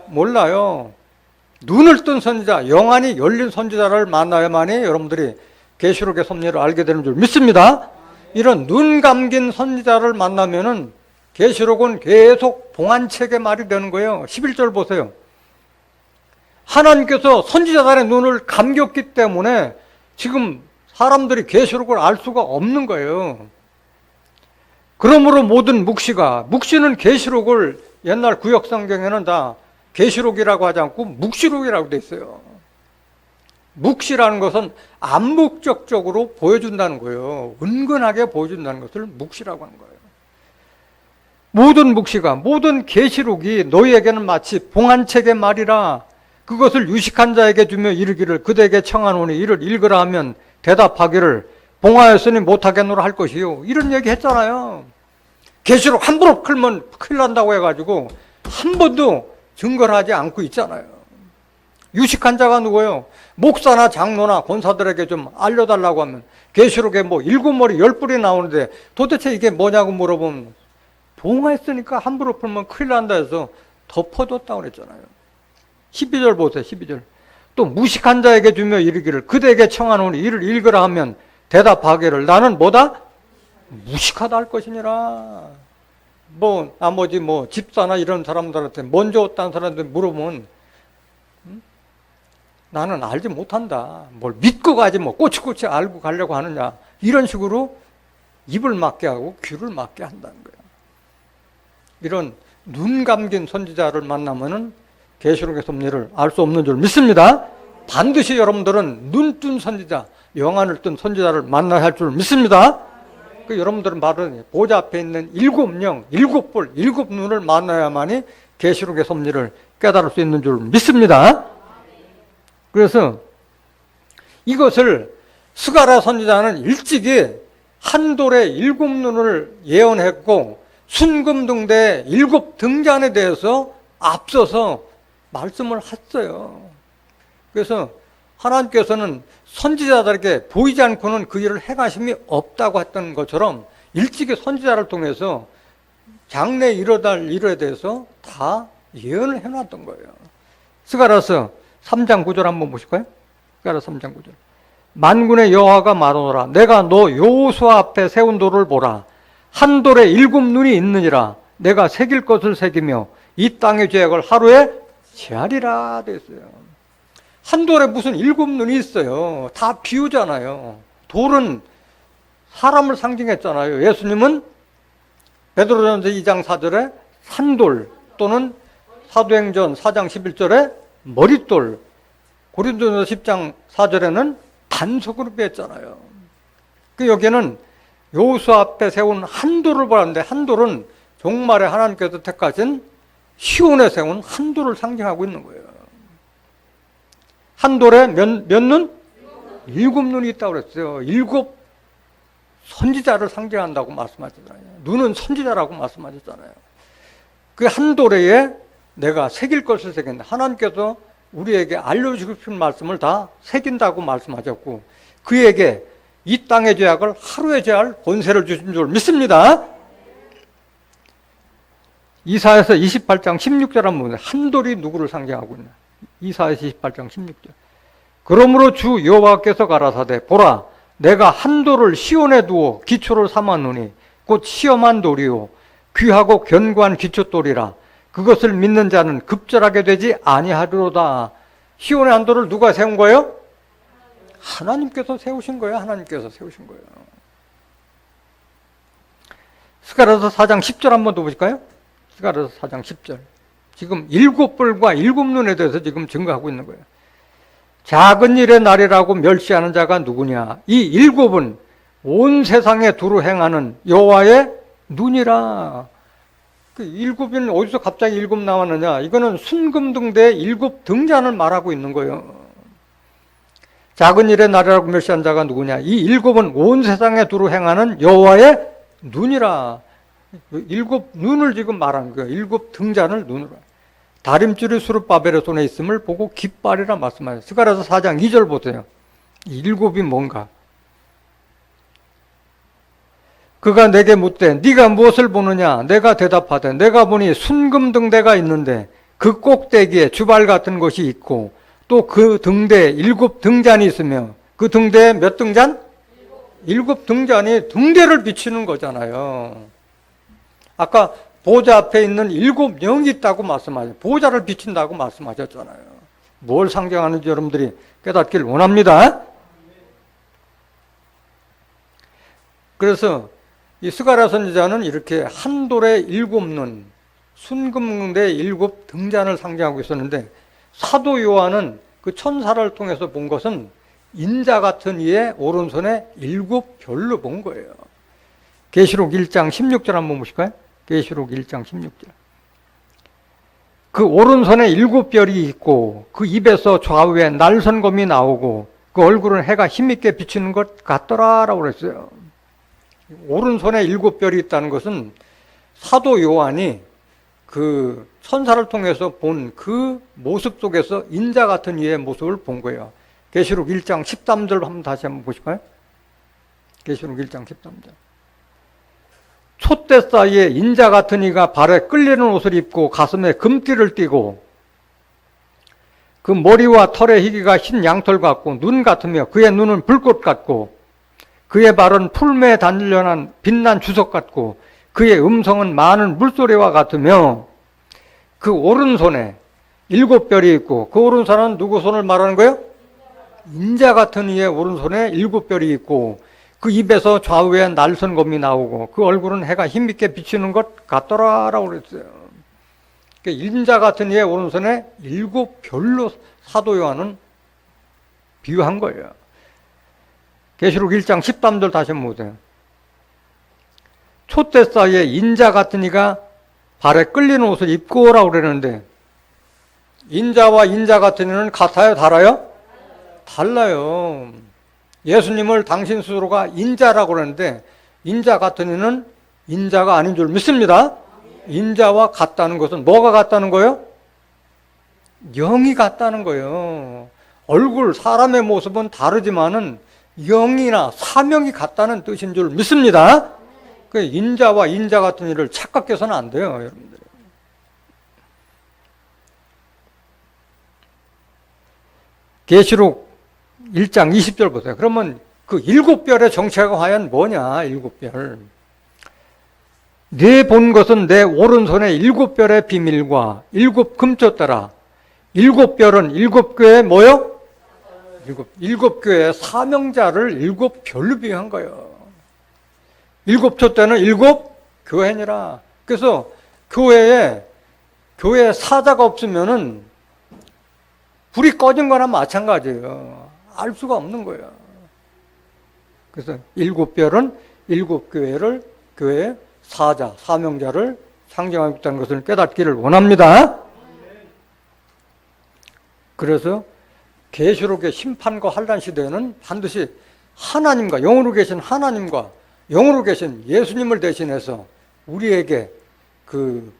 몰라요. 눈을 뜬 선지자, 영안이 열린 선지자를 만나야만이 여러분들이 계시록의 섭리를 알게 되는 줄 믿습니다. 이런 눈 감긴 선지자를 만나면은 계시록은 계속 봉안책의 말이 되는 거예요. 11절 보세요. 하나님께서 선지자들의 눈을 감겼기 때문에 지금 사람들이 계시록을 알 수가 없는 거예요. 그러므로 모든 묵시는 계시록을 옛날 구약 성경에는 다 계시록이라고 하지 않고 묵시록이라고 돼 있어요. 묵시라는 것은 암묵적으로 보여준다는 거예요. 은근하게 보여준다는 것을 묵시라고 하는 거예요. 모든 계시록이 너희에게는 마치 봉안책의 말이라 그것을 유식한 자에게 주며 이르기를 그대에게 청하노니 이를 읽으라 하면 대답하기를 봉하였으니 못하겠노라 할 것이요. 이런 얘기 했잖아요. 계시록 함부로 풀면 큰일 난다고 해가지고 한 번도 증거를 하지 않고 있잖아요. 유식한 자가 누구예요? 목사나 장로나 권사들에게 좀 알려달라고 하면 계시록에 뭐 7머리 10뿔이 나오는데 도대체 이게 뭐냐고 물어보면 봉하했으니까 함부로 풀면 큰일 난다 해서 덮어뒀다고 그랬잖아요. 12절 보세요. 12절. 또 무식한 자에게 주며 이르기를 그대에게 청하노니 이를 읽으라 하면 대답하기를 나는 뭐다? 무식하다 할 것이니라. 나머지 집사나 이런 사람들한테 먼저 왔다는 사람들 물어보면 나는 알지 못한다. 뭘 믿고 가지 꼬치꼬치 알고 가려고 하느냐. 이런 식으로 입을 막게 하고 귀를 막게 한다는 거예요. 이런 눈 감긴 선지자를 만나면은 계시록의 섭리를 알 수 없는 줄 믿습니다. 반드시 여러분들은 눈 뜬 선지자, 영안을 뜬 선지자를 만나야 할 줄 믿습니다. 여러분들은 바로 보좌 앞에 있는 7영, 7볼, 7눈을 만나야만이 계시록의 섭리를 깨달을 수 있는 줄 믿습니다. 그래서 이것을 스가랴 선지자는 일찍이 한돌의 7눈을 예언했고 순금등대의 7등잔에 대해서 앞서서 말씀을 했어요. 그래서 하나님께서는 선지자들에게 보이지 않고는 그 일을 행하심이 없다고 했던 것처럼 일찍이 선지자를 통해서 장래에 일어날 일에 대해서 다 예언을 해놨던 거예요. 스가랴서 3장 9절 한번 보실까요? 스가랴 3장 9절. 만군의 여호와가 말하노라 내가 너 여호수아 앞에 세운 돌을 보라 한 돌에 7눈이 있느니라 내가 새길 것을 새기며 이 땅의 죄악을 하루에 제하리라 됐어요. 한 돌에 무슨 7눈이 있어요. 다 비유잖아요. 돌은 사람을 상징했잖아요. 예수님은 베드로전서 2장 4절에 산돌 또는 사도행전 4장 11절에 머릿돌, 고린도전서 10장 4절에는 단석으로 비했잖아요. 여기는 여호수아 앞에 세운 한 돌을 보았는데 한 돌은 종말에 하나님께서 택하신 시온에 세운 한 돌을 상징하고 있는 거예요. 한 돌에 몇 눈? 7눈이 있다고 그랬어요. 7 선지자를 상징한다고 말씀하셨잖아요. 눈은 선지자라고 말씀하셨잖아요. 그 한 돌에 내가 새길 것을 새긴다. 하나님께서 우리에게 알려주고 싶은 말씀을 다 새긴다고 말씀하셨고 그에게 이 땅의 죄악을 하루에 제할 권세를 주신 줄 믿습니다. 이사야서 28장 16절 한번 보세요. 한 돌이 누구를 상징하고 있나? 이사야서 28장 16절. 그러므로 주 여호와께서 가라사대 보라 내가 한 돌을 시온에 두어 기초를 삼았노니 곧 시험한 돌이요 귀하고 견고한 기초돌이라 그것을 믿는 자는 급절하게 되지 아니하리로다. 시온의 한 돌을 누가 세운 거예요? 하나님께서 세우신 거예요. 하나님께서 세우신 거예요. 스가랴서 4장 10절 한번 더 보실까요? 스가랴서 4장 10절. 지금 7뿔과 7눈에 대해서 지금 증거하고 있는 거예요. 작은 일의 날이라고 멸시하는 자가 누구냐? 이 7은 온 세상에 두루 행하는 여호와의 눈이라. 그 7은 어디서 갑자기 7 나왔느냐? 이거는 순금등대의 7등잔을 말하고 있는 거예요. 작은 일의 날이라고 멸시하는 자가 누구냐? 이 7은 온 세상에 두루 행하는 여호와의 눈이라. 7눈을 지금 말하는 거예요. 7등잔을 눈으로. 다림줄이 수룹바벨의 손에 있음을 보고 깃발이라 말씀하세요. 스가랴서 4장 2절 보세요. 7이 뭔가? 그가 내게 묻되 네가 무엇을 보느냐? 내가 대답하되 내가 보니 순금등대가 있는데 그 꼭대기에 주발 같은 것이 있고 또 그 등대에 7등잔이 있으며 그 등대에 몇 등잔? 7등잔이 등대를 비치는 거잖아요. 아까 보좌 앞에 있는 7영이 있다고 말씀하셨어요. 보좌를 비친다고 말씀하셨잖아요. 뭘 상징하는지 여러분들이 깨닫길 원합니다. 그래서 이 스가랴 선지자는 이렇게 한 돌에 7눈, 순금대 7 등잔을 상징하고 있었는데, 사도 요한은 그 천사를 통해서 본 것은 인자 같은 이의 오른손에 7별로 본 거예요. 계시록 1장 16절 한번 보실까요? 계시록 1장 16절. 그 오른손에 7별이 있고 그 입에서 좌우에 날선검이 나오고 그 얼굴은 해가 힘있게 비치는 것 같더라라고 그랬어요. 오른손에 7별이 있다는 것은 사도 요한이 그 천사를 통해서 본 그 모습 속에서 인자 같은 이의 모습을 본 거예요. 계시록 1장 13절 다시 한번 보실까요? 계시록 1장 13절. 촛대 사이에 인자 같은 이가 발에 끌리는 옷을 입고 가슴에 금띠를 띠고 그 머리와 털의 희기가 흰 양털 같고 눈 같으며 그의 눈은 불꽃 같고 그의 발은 풀매에 단련한 빛난 주석 같고 그의 음성은 많은 물소리와 같으며 그 오른손에 7별이 있고 그 오른손은 누구 손을 말하는 거예요? 인자 같은 이의 오른손에 7별이 있고 그 입에서 좌우에 날선검이 나오고 그 얼굴은 해가 힘있게 비치는 것 같더라라고 그랬어요. 인자 같은 이의 오른손에 7별로 사도 요한은 비유한 거예요. 계시록 1장 13절 다시 한번 보세요. 촛대 사이에 인자 같은 이가 발에 끌리는 옷을 입고 오라고 그러는데, 인자와 인자 같은 이는 같아요? 달라요? 달라요. 예수님을 당신 스스로가 인자라고 그러는데 인자 같은 이는 인자가 아닌 줄 믿습니다. 인자와 같다는 것은 뭐가 같다는 거예요? 영이 같다는 거예요. 얼굴, 사람의 모습은 다르지만은 영이나 사명이 같다는 뜻인 줄 믿습니다. 그 인자와 인자 같은 일을 착각해서는 안 돼요, 여러분들. 계시록 1장 20절 보세요. 그러면 그 7별의 정체가 과연 뭐냐, 7별. 네 본 것은 내 오른손에 7별의 비밀과 7 금초대라. 7별은 7교회 뭐요? 7교회의 사명자를 7별로 비유한 거예요. 7촛대는 7교회니라. 그래서 교회 사자가 없으면은 불이 꺼진 거나 마찬가지예요. 알 수가 없는 거예요. 그래서 7별은 7교회를, 교회의 사자, 사명자를 상징하고 있다는 것을 깨닫기를 원합니다. 그래서 계시록의 심판과 환란 시대에는 반드시 하나님과, 영으로 계신 하나님과 영으로 계신 예수님을 대신해서 우리에게 그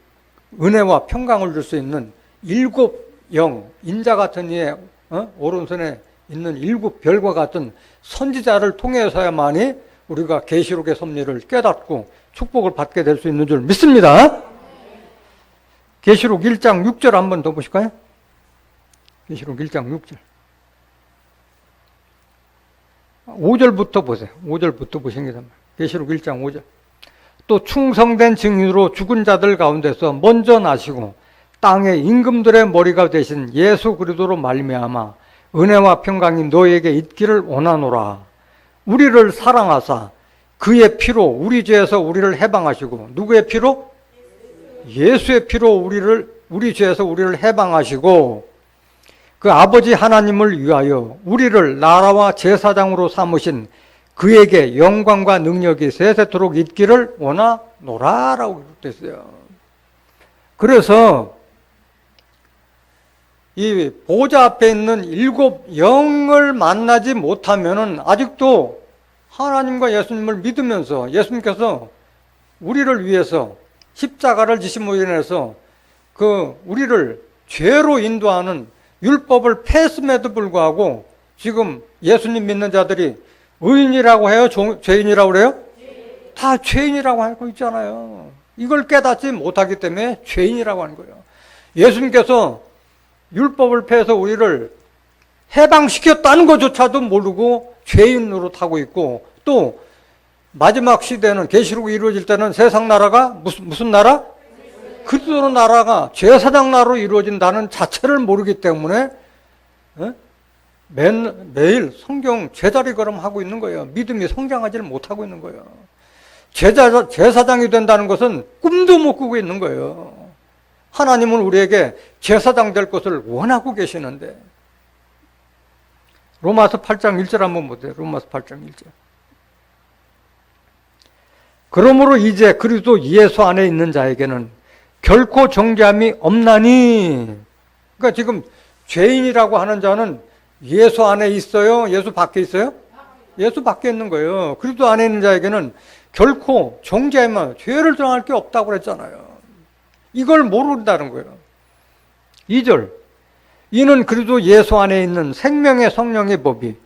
은혜와 평강을 줄 수 있는 7영, 인자 같은 이의 오른손에 있는 7별과 같은 선지자를 통해서야만이 우리가 계시록의 섭리를 깨닫고 축복을 받게 될 수 있는 줄 믿습니다. 계시록 1장 6절 한번 더 보실까요? 계시록 1장 6절. 5절부터 보세요. 5절부터 보시는 게 됩니다. 계시록 1장 5절. 또 충성된 증인으로 죽은 자들 가운데서 먼저 나시고 땅의 임금들의 머리가 되신 예수 그리스도로 말미암아 은혜와 평강이 너에게 있기를 원하노라. 우리를 사랑하사 그의 피로 우리 죄에서 우리를 해방하시고, 누구의 피로? 예수의 피로 우리 죄에서 우리를 해방하시고, 그 아버지 하나님을 위하여 우리를 나라와 제사장으로 삼으신 그에게 영광과 능력이 세세토록 있기를 원하노라라고 됐어요. 그래서 이 보좌 앞에 있는 7영을 만나지 못하면은 아직도 하나님과 예수님을 믿으면서 예수님께서 우리를 위해서 십자가를 지심으로 인해서 그 우리를 죄로 인도하는 율법을 폐했음에도 불구하고 지금 예수님 믿는 자들이 의인이라고 해요? 죄인이라고 그래요? 다 죄인이라고 하고 있잖아요. 이걸 깨닫지 못하기 때문에 죄인이라고 하는 거예요. 예수님께서 율법을 폐해서 우리를 해방시켰다는 것조차도 모르고 죄인으로 타고 있고, 또 마지막 시대는 계시록이 이루어질 때는 세상 나라가 무슨 나라? 그리스도의 나라가 제사장 나라로 이루어진다는 자체를 모르기 때문에 매일 성경 제자리 걸음하고 있는 거예요. 믿음이 성장하지를 못하고 있는 거예요. 제사장이 된다는 것은 꿈도 못 꾸고 있는 거예요. 하나님은 우리에게 제사장 될 것을 원하고 계시는데. 로마서 8장 1절 한번 보세요. 로마서 8장 1절. 그러므로 이제 그리스도 예수 안에 있는 자에게는 결코 정죄함이 없나니. 그러니까 지금 죄인이라고 하는 자는 예수 안에 있어요? 예수 밖에 있어요? 예수 밖에 있는 거예요. 그리스도 안에 있는 자에게는 결코 정죄함이, 죄를 정할 게 없다고 그랬잖아요. 이걸 모른다는 거예요. 2절. 이는 그리스도 예수 안에 있는 생명의 성령의 법이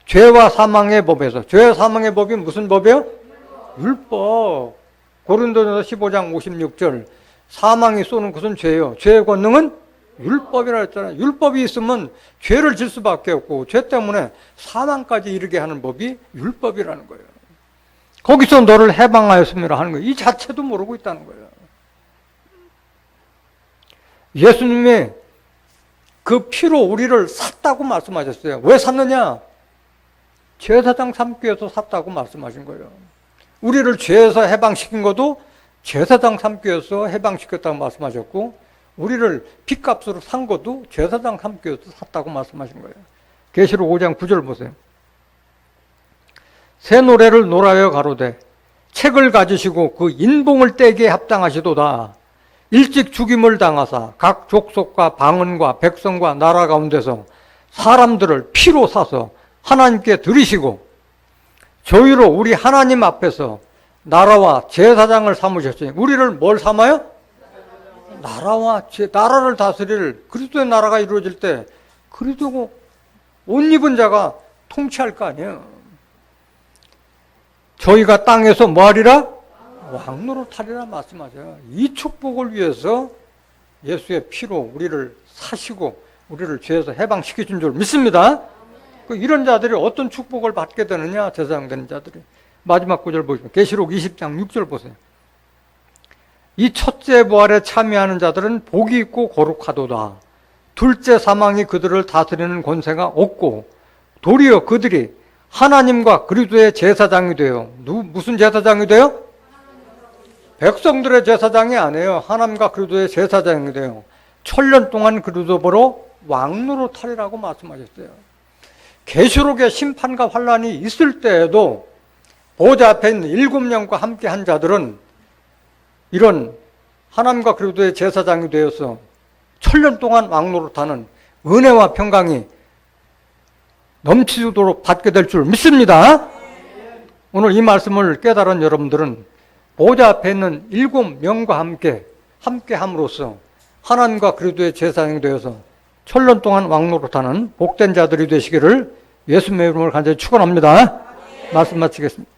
죄와 사망의 법에서, 죄와 사망의 법이 무슨 법이에요? 율법. 고린도전서 15장 56절. 사망이 쏘는 것은 죄예요. 죄의 권능은 율법이라 했잖아요. 율법이 있으면 죄를 질 수밖에 없고, 죄 때문에 사망까지 이르게 하는 법이 율법이라는 거예요. 거기서 너를 해방하였음이라 하는 거예요. 이 자체도 모르고 있다는 거예요. 예수님이 그 피로 우리를 샀다고 말씀하셨어요. 왜 샀느냐? 제사장 삼기 위해서 샀다고 말씀하신 거예요. 우리를 죄에서 해방시킨 것도 제사장 삼기 위해서 해방시켰다고 말씀하셨고, 우리를 핏값으로 산 것도 제사장 삼기 위해서 샀다고 말씀하신 거예요. 계시록 5장 9절 보세요. 새 노래를 노라여 가로되 책을 가지시고 그 인봉을 떼기에 합당하시도다. 일찍 죽임을 당하사 각 족속과 방언과 백성과 나라 가운데서 사람들을 피로 사서 하나님께 드리시고 저희로 우리 하나님 앞에서 나라와 제사장을 삼으셨으니. 우리를 뭘 삼아요? 나라를 다스릴 그리스도의 나라가 이루어질 때 그리스도 옷 입은 자가 통치할 거 아니에요. 저희가 땅에서 뭐 하리라? 왕노릇하리라 말씀하세요. 이 축복을 위해서 예수의 피로 우리를 사시고 우리를 죄에서 해방시켜준 줄 믿습니다. 이런 자들이 어떤 축복을 받게 되느냐? 제사장 되는 자들이. 마지막 구절 보시면 계시록 20장 6절 보세요. 이 첫째 부활에 참여하는 자들은 복이 있고 거룩하도다. 둘째 사망이 그들을 다스리는 권세가 없고 도리어 그들이 하나님과 그리스도의 제사장이 되어. 무슨 제사장이 되어? 백성들의 제사장이 아니에요. 하나님과 그리스도의 제사장이 되어 천년 동안 그리스도로 왕노릇하리라고 말씀하셨어요. 계시록의 심판과 환란이 있을 때에도 보좌 앞에 있는 7영과 함께 한 자들은 이런 하나님과 그리스도의 제사장이 되어서 천년 동안 왕노릇하는 은혜와 평강이 넘치도록 받게 될 줄 믿습니다. 오늘 이 말씀을 깨달은 여러분들은 보좌 앞에 있는 7명과 함께 함으로써 하나님과 그리스도의 제사장이 되어서 천년 동안 왕노릇하는 복된 자들이 되시기를 예수님의 이름으로 간절히 축원합니다. 말씀 마치겠습니다.